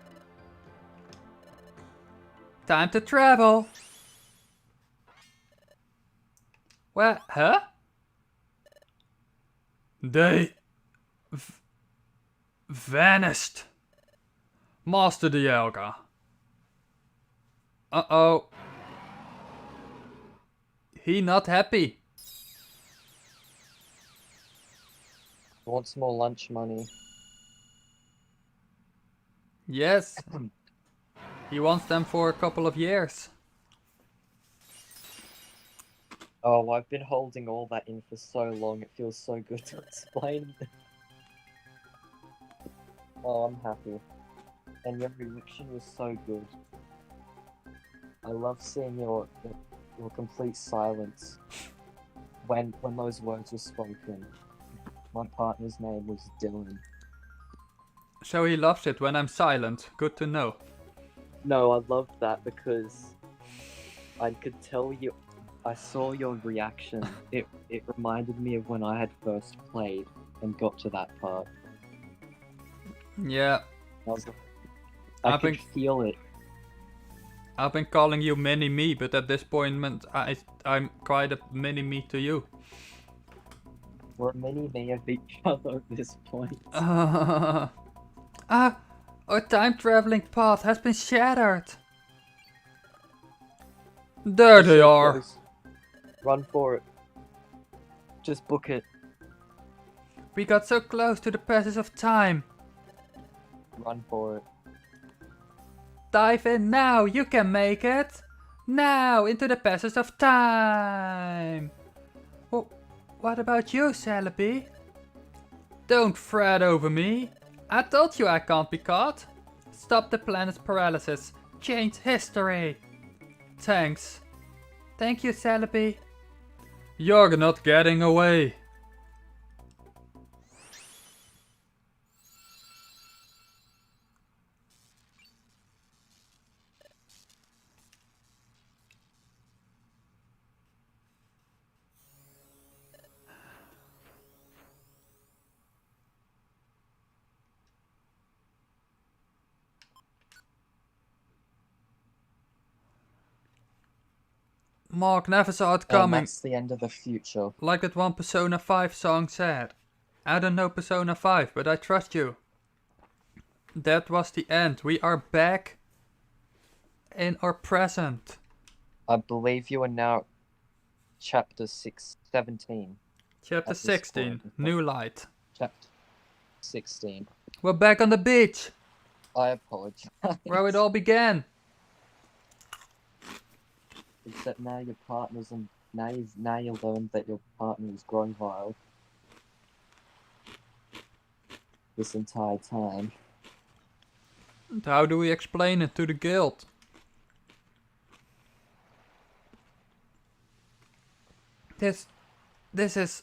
Time to travel! What? Huh? They... vanished. Master Dialga. Uh-oh. He not happy. Wants more lunch money. Yes. He wants them for a couple of years. Oh, I've been holding all that in for so long, it feels so good to explain. Oh, I'm happy. And your reaction was so good. I love seeing your complete silence when those words were spoken. My partner's name was Dylan. So he loves it when I'm silent. Good to know. No, I loved that because I could tell you, I saw your reaction. It reminded me of when I had first played and got to that part. Yeah. I could feel it. I've been calling you mini-me, but at this point I'm quite a mini-me to you. We're a mini-me of each other at this point. Our time traveling path has been shattered. There they are. Close. Run for it. Just book it. We got so close to the passage of time. Run for it. Dive in now, you can make it. Now, into the passage of time. Well, what about you, Celebi? Don't fret over me. I told you I can't be caught. Stop the planet's paralysis. Change history. Thanks. Thank you, Celebi. You're not getting away. Mark never saw it coming. That's the end of the future. Like that one Persona 5 song said. I don't know Persona 5, but I trust you. That was the end. We are back in our present. I believe you are now chapter 17. Chapter 16, New Light. Chapter 16. We're back on the beach, I apologize. where it all began. Except now your partner's and now you learned that your partner is Grovyle. This entire time. And how do we explain it to the guild? This is...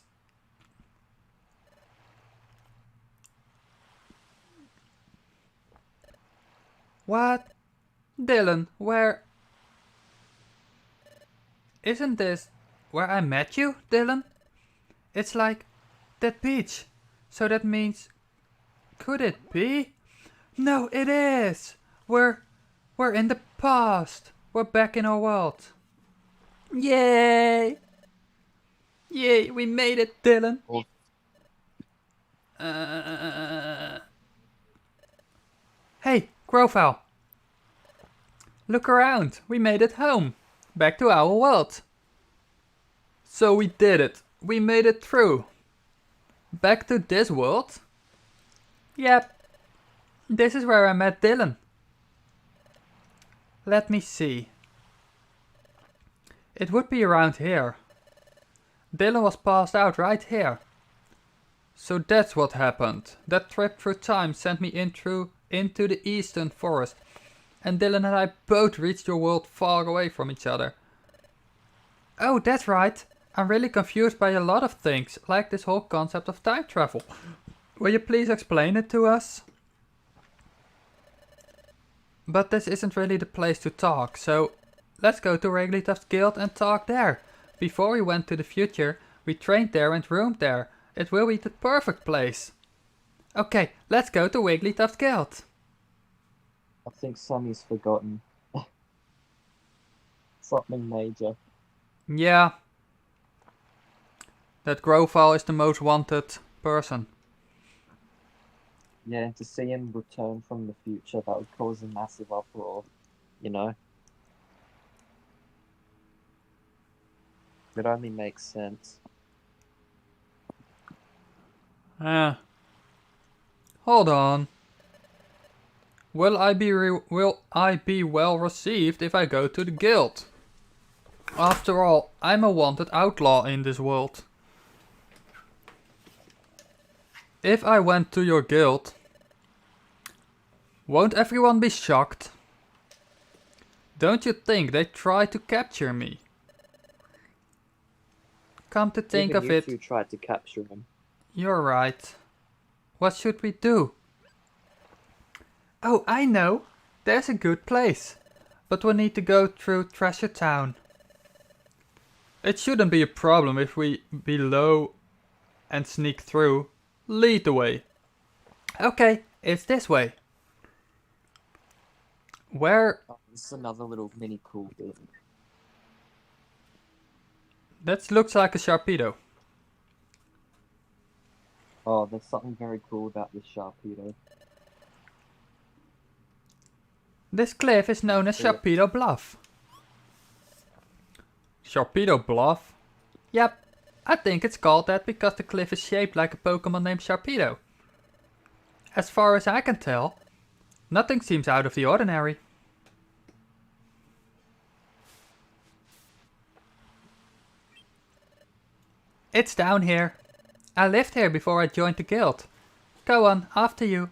What? Dylan, where... Isn't this where I met you, Dylan? It's like that beach. So that means... Could it be? No, it is! We're in the past. We're back in our world. Yay! Yay, we made it, Dylan. Oh. Hey, Grovyle. Look around. We made it home. Back to our world. So we did it. We made it through. Back to this world? Yep. This is where I met Dylan. Let me see. It would be around here. Dylan was passed out right here. So that's what happened. That trip through time sent me into the eastern forest. And Dylan and I both reached your world far away from each other. Oh, that's right. I'm really confused by a lot of things, like this whole concept of time travel. Will you please explain it to us? But this isn't really the place to talk, so let's go to Wigglytuff's guild and talk there. Before we went to the future, we trained there and roomed there. It will be the perfect place. Okay, let's go to Wigglytuff's guild. I think Sammy's forgotten something major. Yeah, that Grovyle is the most wanted person. Yeah, to see him return from the future, that would cause a massive uproar, you know? It only makes sense. Hold on. Will I be well received if I go to the guild? After all, I'm a wanted outlaw in this world. If I went to your guild, won't everyone be shocked? Don't you think they try to capture me? Come to think Even of you it, two tried to capture him. you're right. What should we do? Oh, I know. There's a good place. But we'll need to go through Treasure Town. It shouldn't be a problem if we be low and sneak through. Lead the way. Okay, it's this way. Where? Oh, this is another little mini cool bit. That looks like a Sharpedo. Oh, there's something very cool about this Sharpedo. This cliff is known as Yeah. Sharpedo Bluff. Sharpedo Bluff? Yep, I think it's called that because the cliff is shaped like a Pokemon named Sharpedo. As far as I can tell, nothing seems out of the ordinary. It's down here. I lived here before I joined the guild. Go on, after you.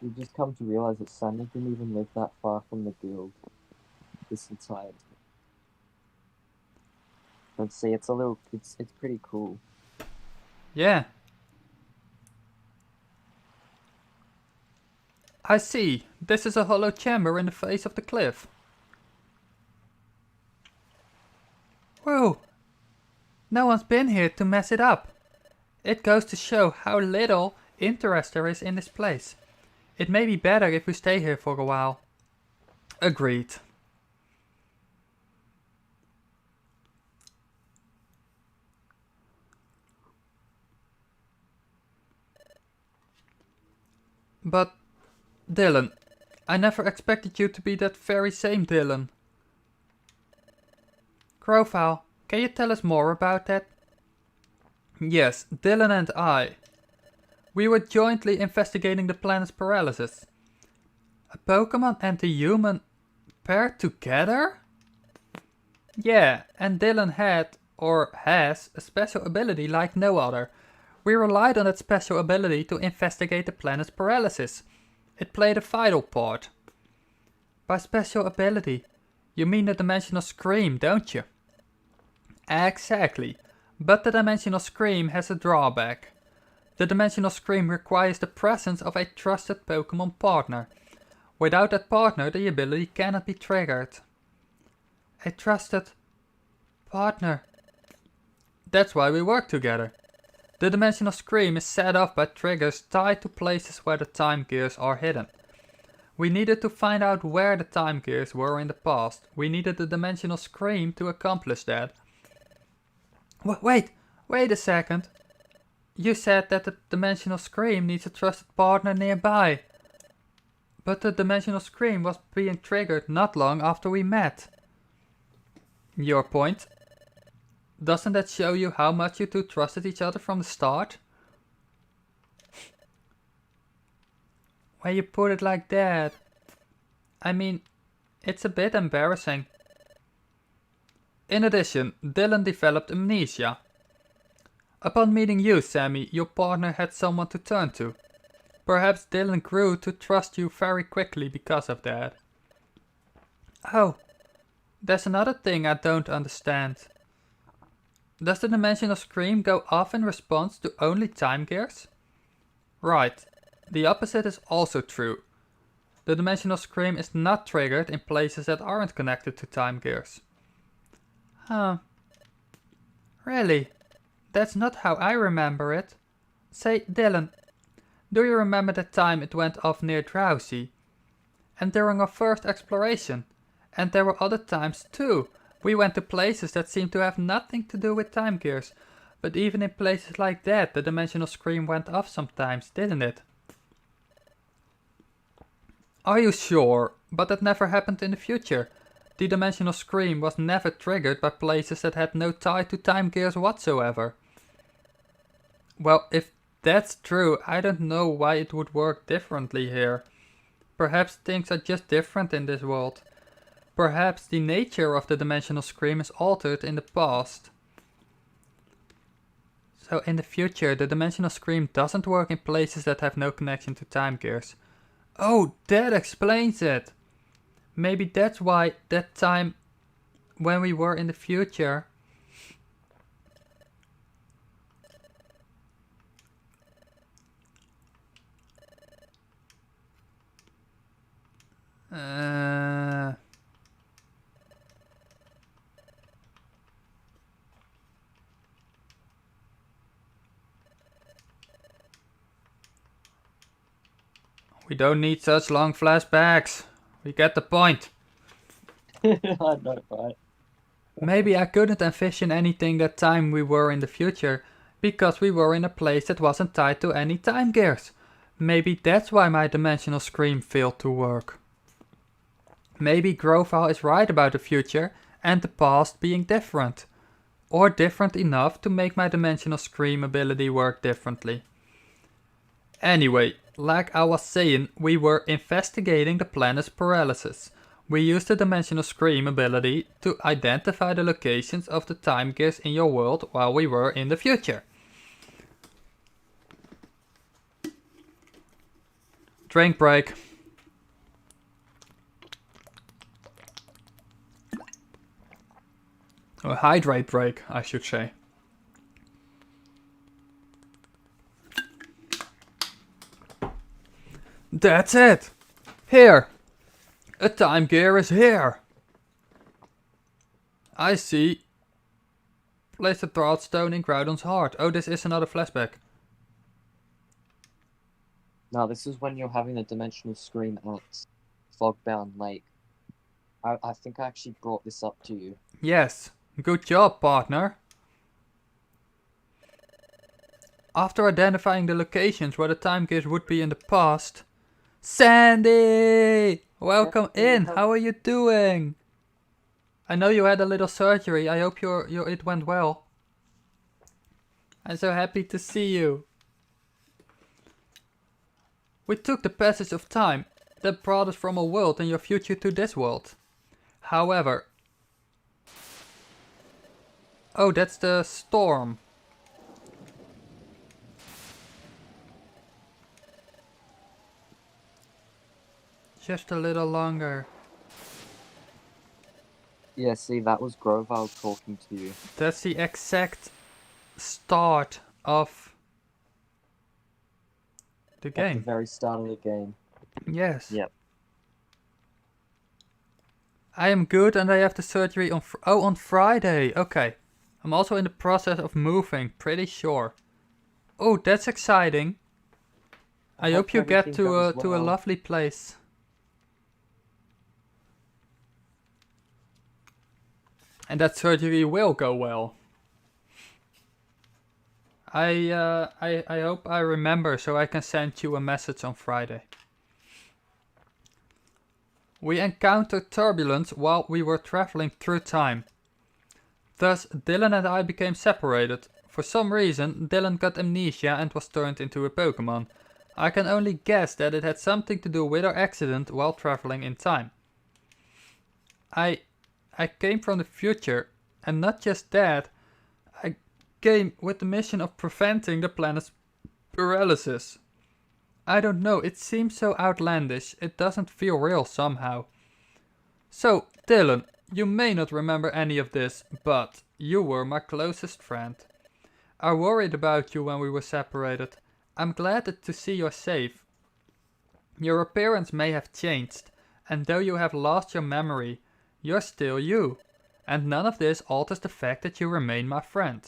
You just come to realize that Sammy didn't even live that far from the guild this entire time. Let's see, it's pretty cool. Yeah. I see. This is a hollow chamber in the face of the cliff. Whoa. No one's been here to mess it up. It goes to show how little interest there is in this place. It may be better if we stay here for a while. Agreed. But, Dylan, I never expected you to be that very same Dylan. Grovyle, can you tell us more about that? Yes, Dylan and I. We were jointly investigating the planet's paralysis. A Pokemon and a human paired together? Yeah, and Dylan had, or has, a special ability like no other. We relied on that special ability to investigate the planet's paralysis. It played a vital part. By special ability, you mean the Dimensional Scream, don't you? Exactly, but the Dimensional Scream has a drawback. The Dimensional Scream requires the presence of a trusted Pokemon partner. Without that partner, the ability cannot be triggered. A trusted partner. That's why we work together. The Dimensional Scream is set off by triggers tied to places where the time gears are hidden. We needed to find out where the time gears were in the past. We needed the Dimensional Scream to accomplish that. Wait a second. You said that the Dimensional Scream needs a trusted partner nearby. But the Dimensional Scream was being triggered not long after we met. Your point? Doesn't that show you how much you two trusted each other from the start? When you put it like that, I mean, it's a bit embarrassing. In addition, Dylan developed amnesia. Upon meeting you, Sammy, your partner had someone to turn to. Perhaps Dylan grew to trust you very quickly because of that. Oh, there's another thing I don't understand. Does the Dimensional Scream go off in response to only time gears? Right, the opposite is also true. The Dimensional Scream is not triggered in places that aren't connected to time gears. Huh. Really? that's not how I remember it. Say, Dylan, do you remember the time it went off near Drowsy? And during our first exploration? And there were other times too. We went to places that seemed to have nothing to do with time gears. But even in places like that, the dimensional scream went off sometimes, didn't it? Are you sure? But that never happened in the future. The dimensional scream was never triggered by places that had no tie to time gears whatsoever. Well, if that's true, I don't know why it would work differently here. Perhaps things are just different in this world. Perhaps the nature of the dimensional scream is altered in the past. So in the future, the dimensional scream doesn't work in places that have no connection to time gears. Oh, that explains it! Maybe that's why that time when we were in the future... We don't need such long flashbacks. We get the point. I know, right? Maybe I couldn't envision anything that time we were in the future, because we were in a place that wasn't tied to any time gears. Maybe that's why my dimensional scream failed to work. Maybe Grovyle is right about the future and the past being different. Or different enough to make my dimensional scream ability work differently. Anyway, like I was saying, we were investigating the planet's paralysis. We used the dimensional scream ability to identify the locations of the time gears in your world while we were in the future. Drink break. Or hydrate break, I should say. That's it! Here! A time gear is here! I see. Place the Thrallstone in Groudon's heart. Oh, this is another flashback. No, this is when you're having a dimensional scream at Fogbound Lake. I think I actually brought this up to you. Yes. Good job, partner. After identifying the locations where the time gears would be in the past... Sandy! Welcome in! How are you doing? I know you had a little surgery. I hope it went well. I'm so happy to see you. We took the passage of time that brought us from a world in your future to this world. However... Oh, that's the storm. Just a little longer. Yeah, see, that was Grovyle talking to you. That's the exact start of the game. At the very start of the game. Yes. Yep. I am good and I have the surgery on on Friday. Okay. I'm also in the process of moving, pretty sure. Oh, that's exciting. I hope you get to a lovely place. And that surgery will go well. I hope I remember so I can send you a message on Friday. We encountered turbulence while we were traveling through time. Thus, Dylan and I became separated. For some reason, Dylan got amnesia and was turned into a Pokemon. I can only guess that it had something to do with our accident while traveling in time. I came from the future, and not just that, I came with the mission of preventing the planet's paralysis. I don't know, it seems so outlandish, it doesn't feel real somehow. So, Dylan, you may not remember any of this, but you were my closest friend. I worried about you when we were separated. I'm glad to see you're safe. Your appearance may have changed, and though you have lost your memory, you're still you. And none of this alters the fact that you remain my friend.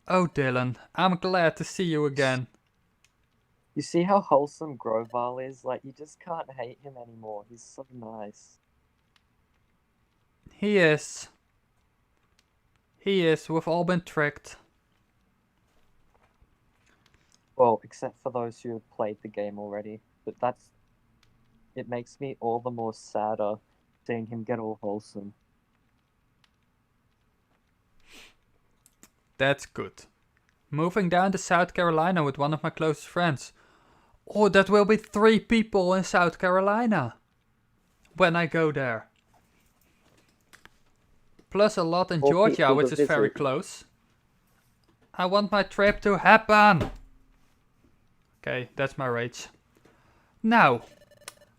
Oh, Dylan, I'm glad to see you again. You see how wholesome Grovyle is? Like, you just can't hate him anymore. He's so nice. He is. He is. We've all been tricked. Well, except for those who have played the game already. But it makes me all the more sadder seeing him get all wholesome. That's good. Moving down to South Carolina with one of my closest friends. Oh, that will be 3 people in South Carolina when I go there. Plus a lot in More Georgia, people which to is very visit. close. I want my trip to happen. Okay, that's my rage. Now,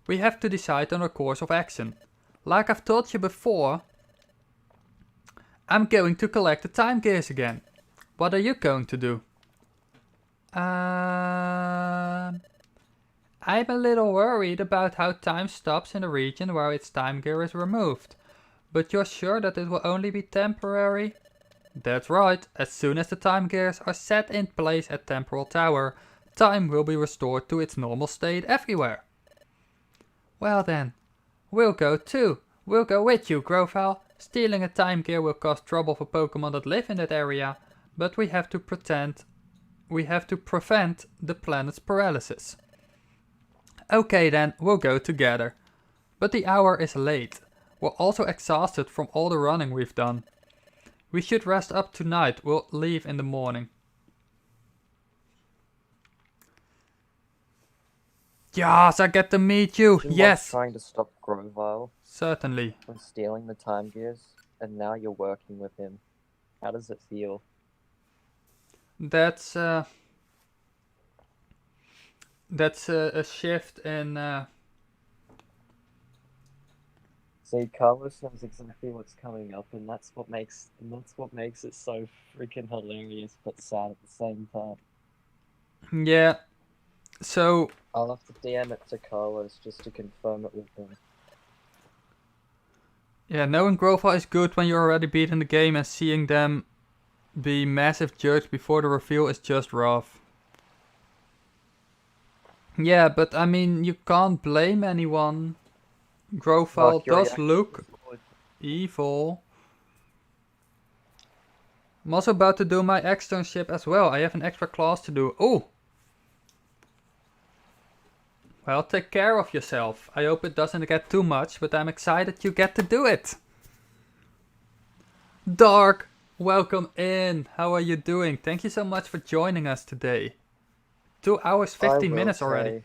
we have to decide on our course of action. Like I've told you before, I'm going to collect the time gears again. What are you going to do? I'm a little worried about how time stops in the region where its time gear is removed. But you're sure that it will only be temporary? That's right, as soon as the time gears are set in place at Temporal Tower, time will be restored to its normal state everywhere. Well then, we'll go too. We'll go with you, Grovyle. Stealing a time gear will cause trouble for Pokemon that live in that area, but we have to prevent the planet's paralysis. Okay then, we'll go together. But the hour is late. We're also exhausted from all the running we've done. We should rest up tonight. We'll leave in the morning. Yes, I get to meet you. Imagine Yes. trying to stop Grovyle Certainly. from stealing the time gears, and now you're working with him. How does it feel? That's a shift in See, Carlos knows exactly what's coming up, and that's what makes it so freaking hilarious but sad at the same time. yeah. So I'll have to DM it to Carlos just to confirm it with him. yeah, knowing Grovyle is good when you're already beating the game, and seeing them be massive jerks before the reveal is just rough. Yeah, but I mean, you can't blame anyone. Grovyle does look evil. I'm also about to do my externship as well. I have an extra class to do. Oh! Well, take care of yourself. I hope it doesn't get too much, but I'm excited you get to do it. Dark, welcome in. How are you doing? Thank you so much for joining us today. 2 hours, 15 minutes already.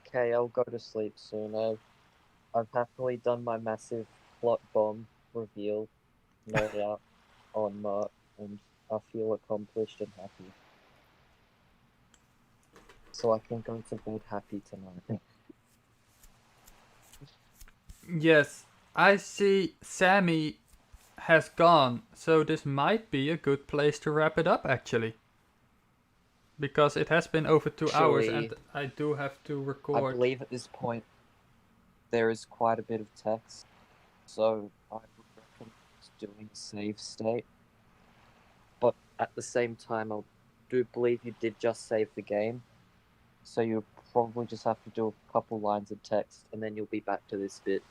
Okay, I'll go to sleep soon. I've happily done my massive plot bomb reveal, no doubt, on Mark, and I feel accomplished and happy. So I can go to bed happy tonight. Yes, I see Sammy has gone, so this might be a good place to wrap it up actually. Because it has been over 2 hours and I do have to record. I believe at this point there is quite a bit of text, so I would recommend doing a save state. But at the same time, I do believe you did just save the game, so you'll probably just have to do a couple lines of text and then you'll be back to this bit.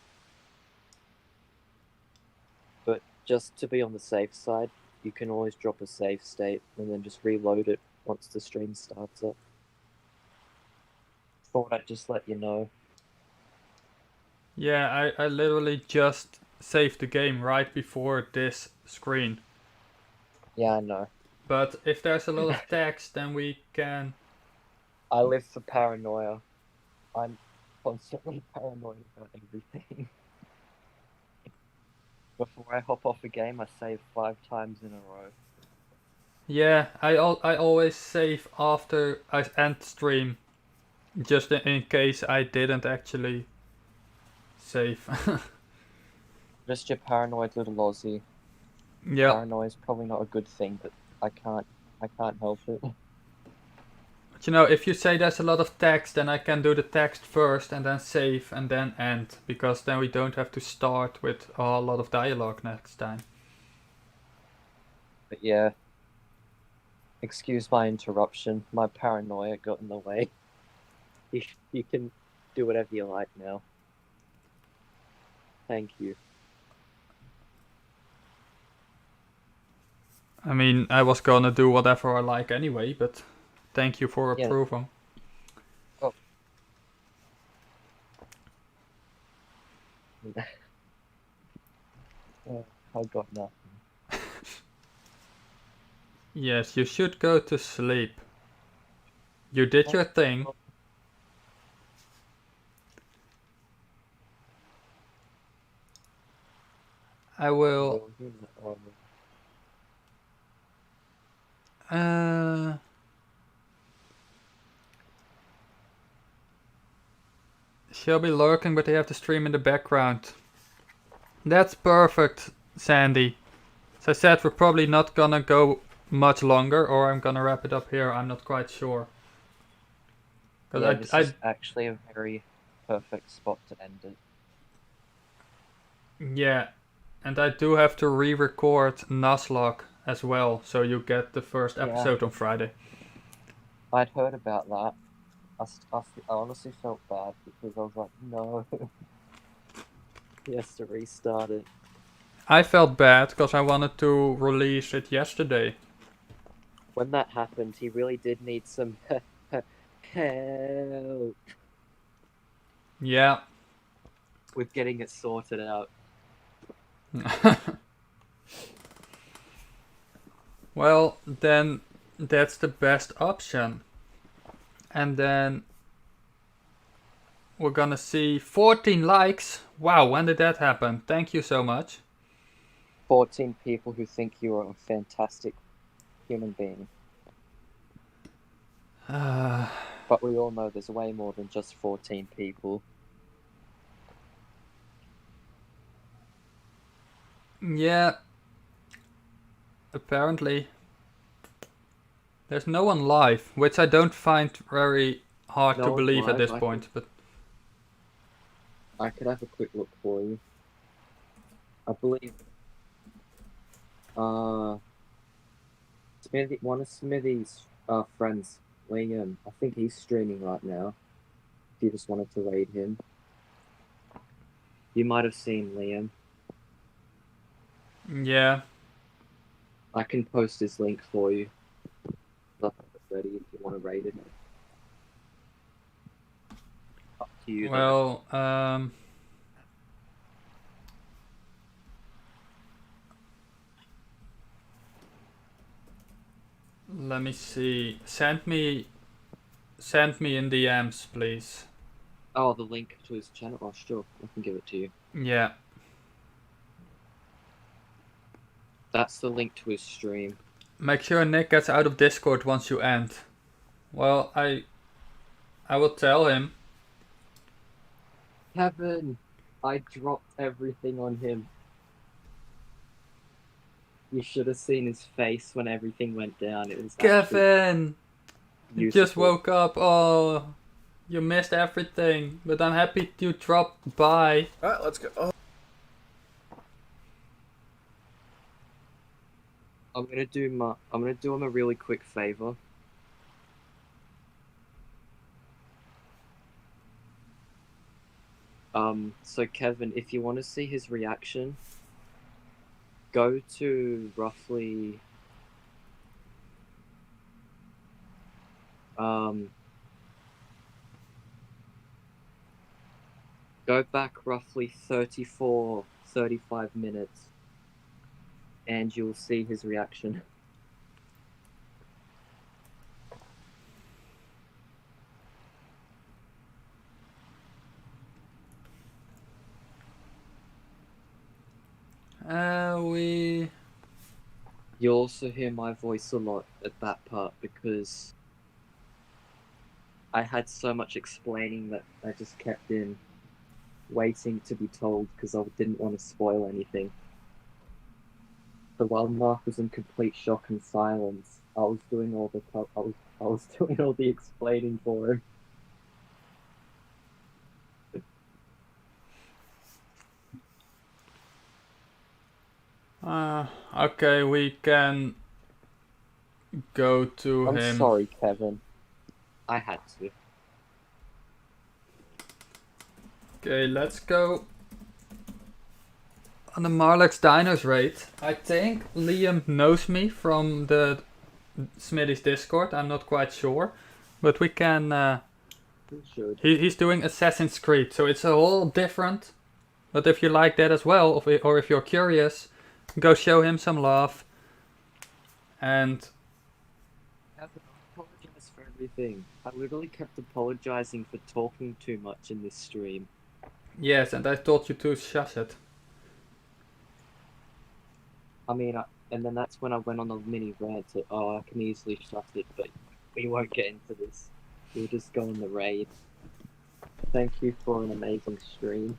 But just to be on the safe side, you can always drop a save state and then just reload it once the stream starts up. Thought I'd just let you know. Yeah, I literally just saved the game right before this screen. Yeah, I know. But if there's a lot of text, then we can... I live for paranoia. I'm constantly paranoid about everything. Before I hop off a game, I save 5 times in a row. Yeah, I always save after I end stream. Just in case I didn't actually save. Just your paranoid little Aussie. Yeah. Paranoia is probably not a good thing, but I can't help it. But you know, if you say there's a lot of text, then I can do the text first and then save and then end. Because then we don't have to start with a lot of dialogue next time. But yeah, excuse my interruption. My paranoia got in the way. You can do whatever you like now. Thank you. I mean, I was gonna do whatever I like anyway, but thank you for Yeah. approving. Oh. I got nothing. Yes, you should go to sleep. You did your thing. I will. She'll be lurking, but they have to stream in the background. That's perfect, Sandy. As I said, we're probably not gonna go much longer, or I'm gonna wrap it up here. I'm not quite sure. Yeah, this is actually a very perfect spot to end it. Yeah, and I do have to re-record Nuzlocke as well, so you get the first episode on Friday. I'd heard about that. I honestly felt bad because I was like, no. He has to restart it. I felt bad because I wanted to release it yesterday. When that happened, he really did need some help. Yeah. With getting it sorted out. Well, then that's the best option. And then we're gonna see 14 likes. Wow, when did that happen? Thank you so much. 14 people who think you are a fantastic human being. But we all know there's way more than just 14 people. Yeah. Apparently. There's no one live, which I don't find very hard to believe at this point. But I could have a quick look for you. I believe one of Smithy's friends, Liam, I think he's streaming right now. If you just wanted to raid him. You might have seen Liam. Yeah. I can post his link for you. I'll have it ready if you want to raid it. Up to you. Well, let me see. Send me in DMs, please. Oh, the link to his channel? Oh, sure. I can give it to you. Yeah. That's the link to his stream. Make sure Nick gets out of Discord once you end. Well, I will tell him. Kevin, I dropped everything on him. You should have seen his face when everything went down. It was Kevin! You just woke up. Oh, you missed everything. But I'm happy you dropped by. Alright, let's go. Oh. I'm gonna do him a really quick favor. So Kevin, if you want to see his reaction, go to roughly go back roughly 34, 35 minutes and you'll see his reaction. You'll also hear my voice a lot at that part because I had so much explaining that I just kept in waiting to be told because I didn't want to spoil anything. So while Mark was in complete shock and silence, I was doing all the explaining for him. Okay, we can go to I'm him. sorry, Kevin. I had to. Okay, let's go on the Marlex Dinos raid. I think Liam knows me from the Smitty's Discord. I'm not quite sure, but we can. You should. He's doing Assassin's Creed, so it's a whole different. But if you like that as well, or if you're curious, go show him some love. And Kevin, I apologize for everything. I literally kept apologizing for talking too much in this stream. yes, and I told you to shush it. I mean, and then that's when I went on a mini rant that, oh, I can easily shut it, but we won't get into this. We'll just go on the raid. Thank you for an amazing stream.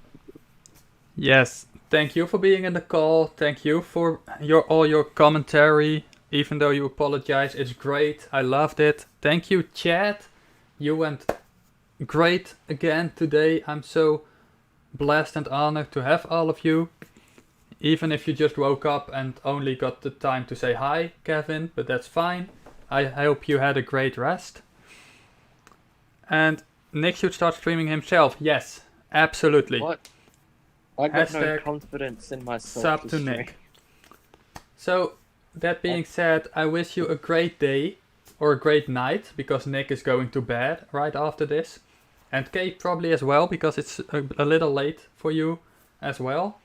Yes, thank you for being in the call. Thank you for all your commentary. Even though you apologize, it's great. I loved it. Thank you, Chad. You went great again today. I'm so blessed and honored to have all of you. Even if you just woke up and only got the time to say hi, Kevin, but that's fine. I hope you had a great rest. And Nick should start streaming himself. Yes, absolutely. What? I got no Hashtag confidence in myself. Sub to Nick. So, that being said, I wish you a great day or a great night, because Nick is going to bed right after this. And Kate probably as well, because it's a little late for you as well.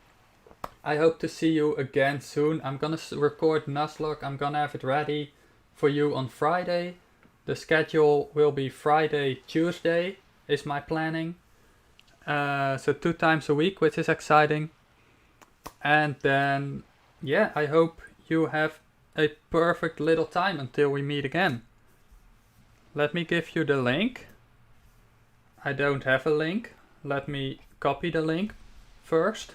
I hope to see you again soon. I'm gonna record Nuzlocke. I'm gonna have it ready for you on Friday. The schedule will be Friday, Tuesday is my planning. So 2 times a week, which is exciting. And then, yeah, I hope you have a perfect little time until we meet again. Let me give you the link. I don't have a link. Let me copy the link first.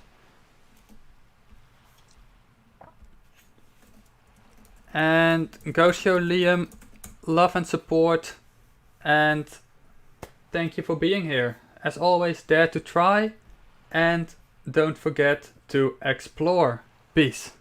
And go show Liam love and support. And thank you for being here. As always, dare to try. And don't forget to explore. Peace.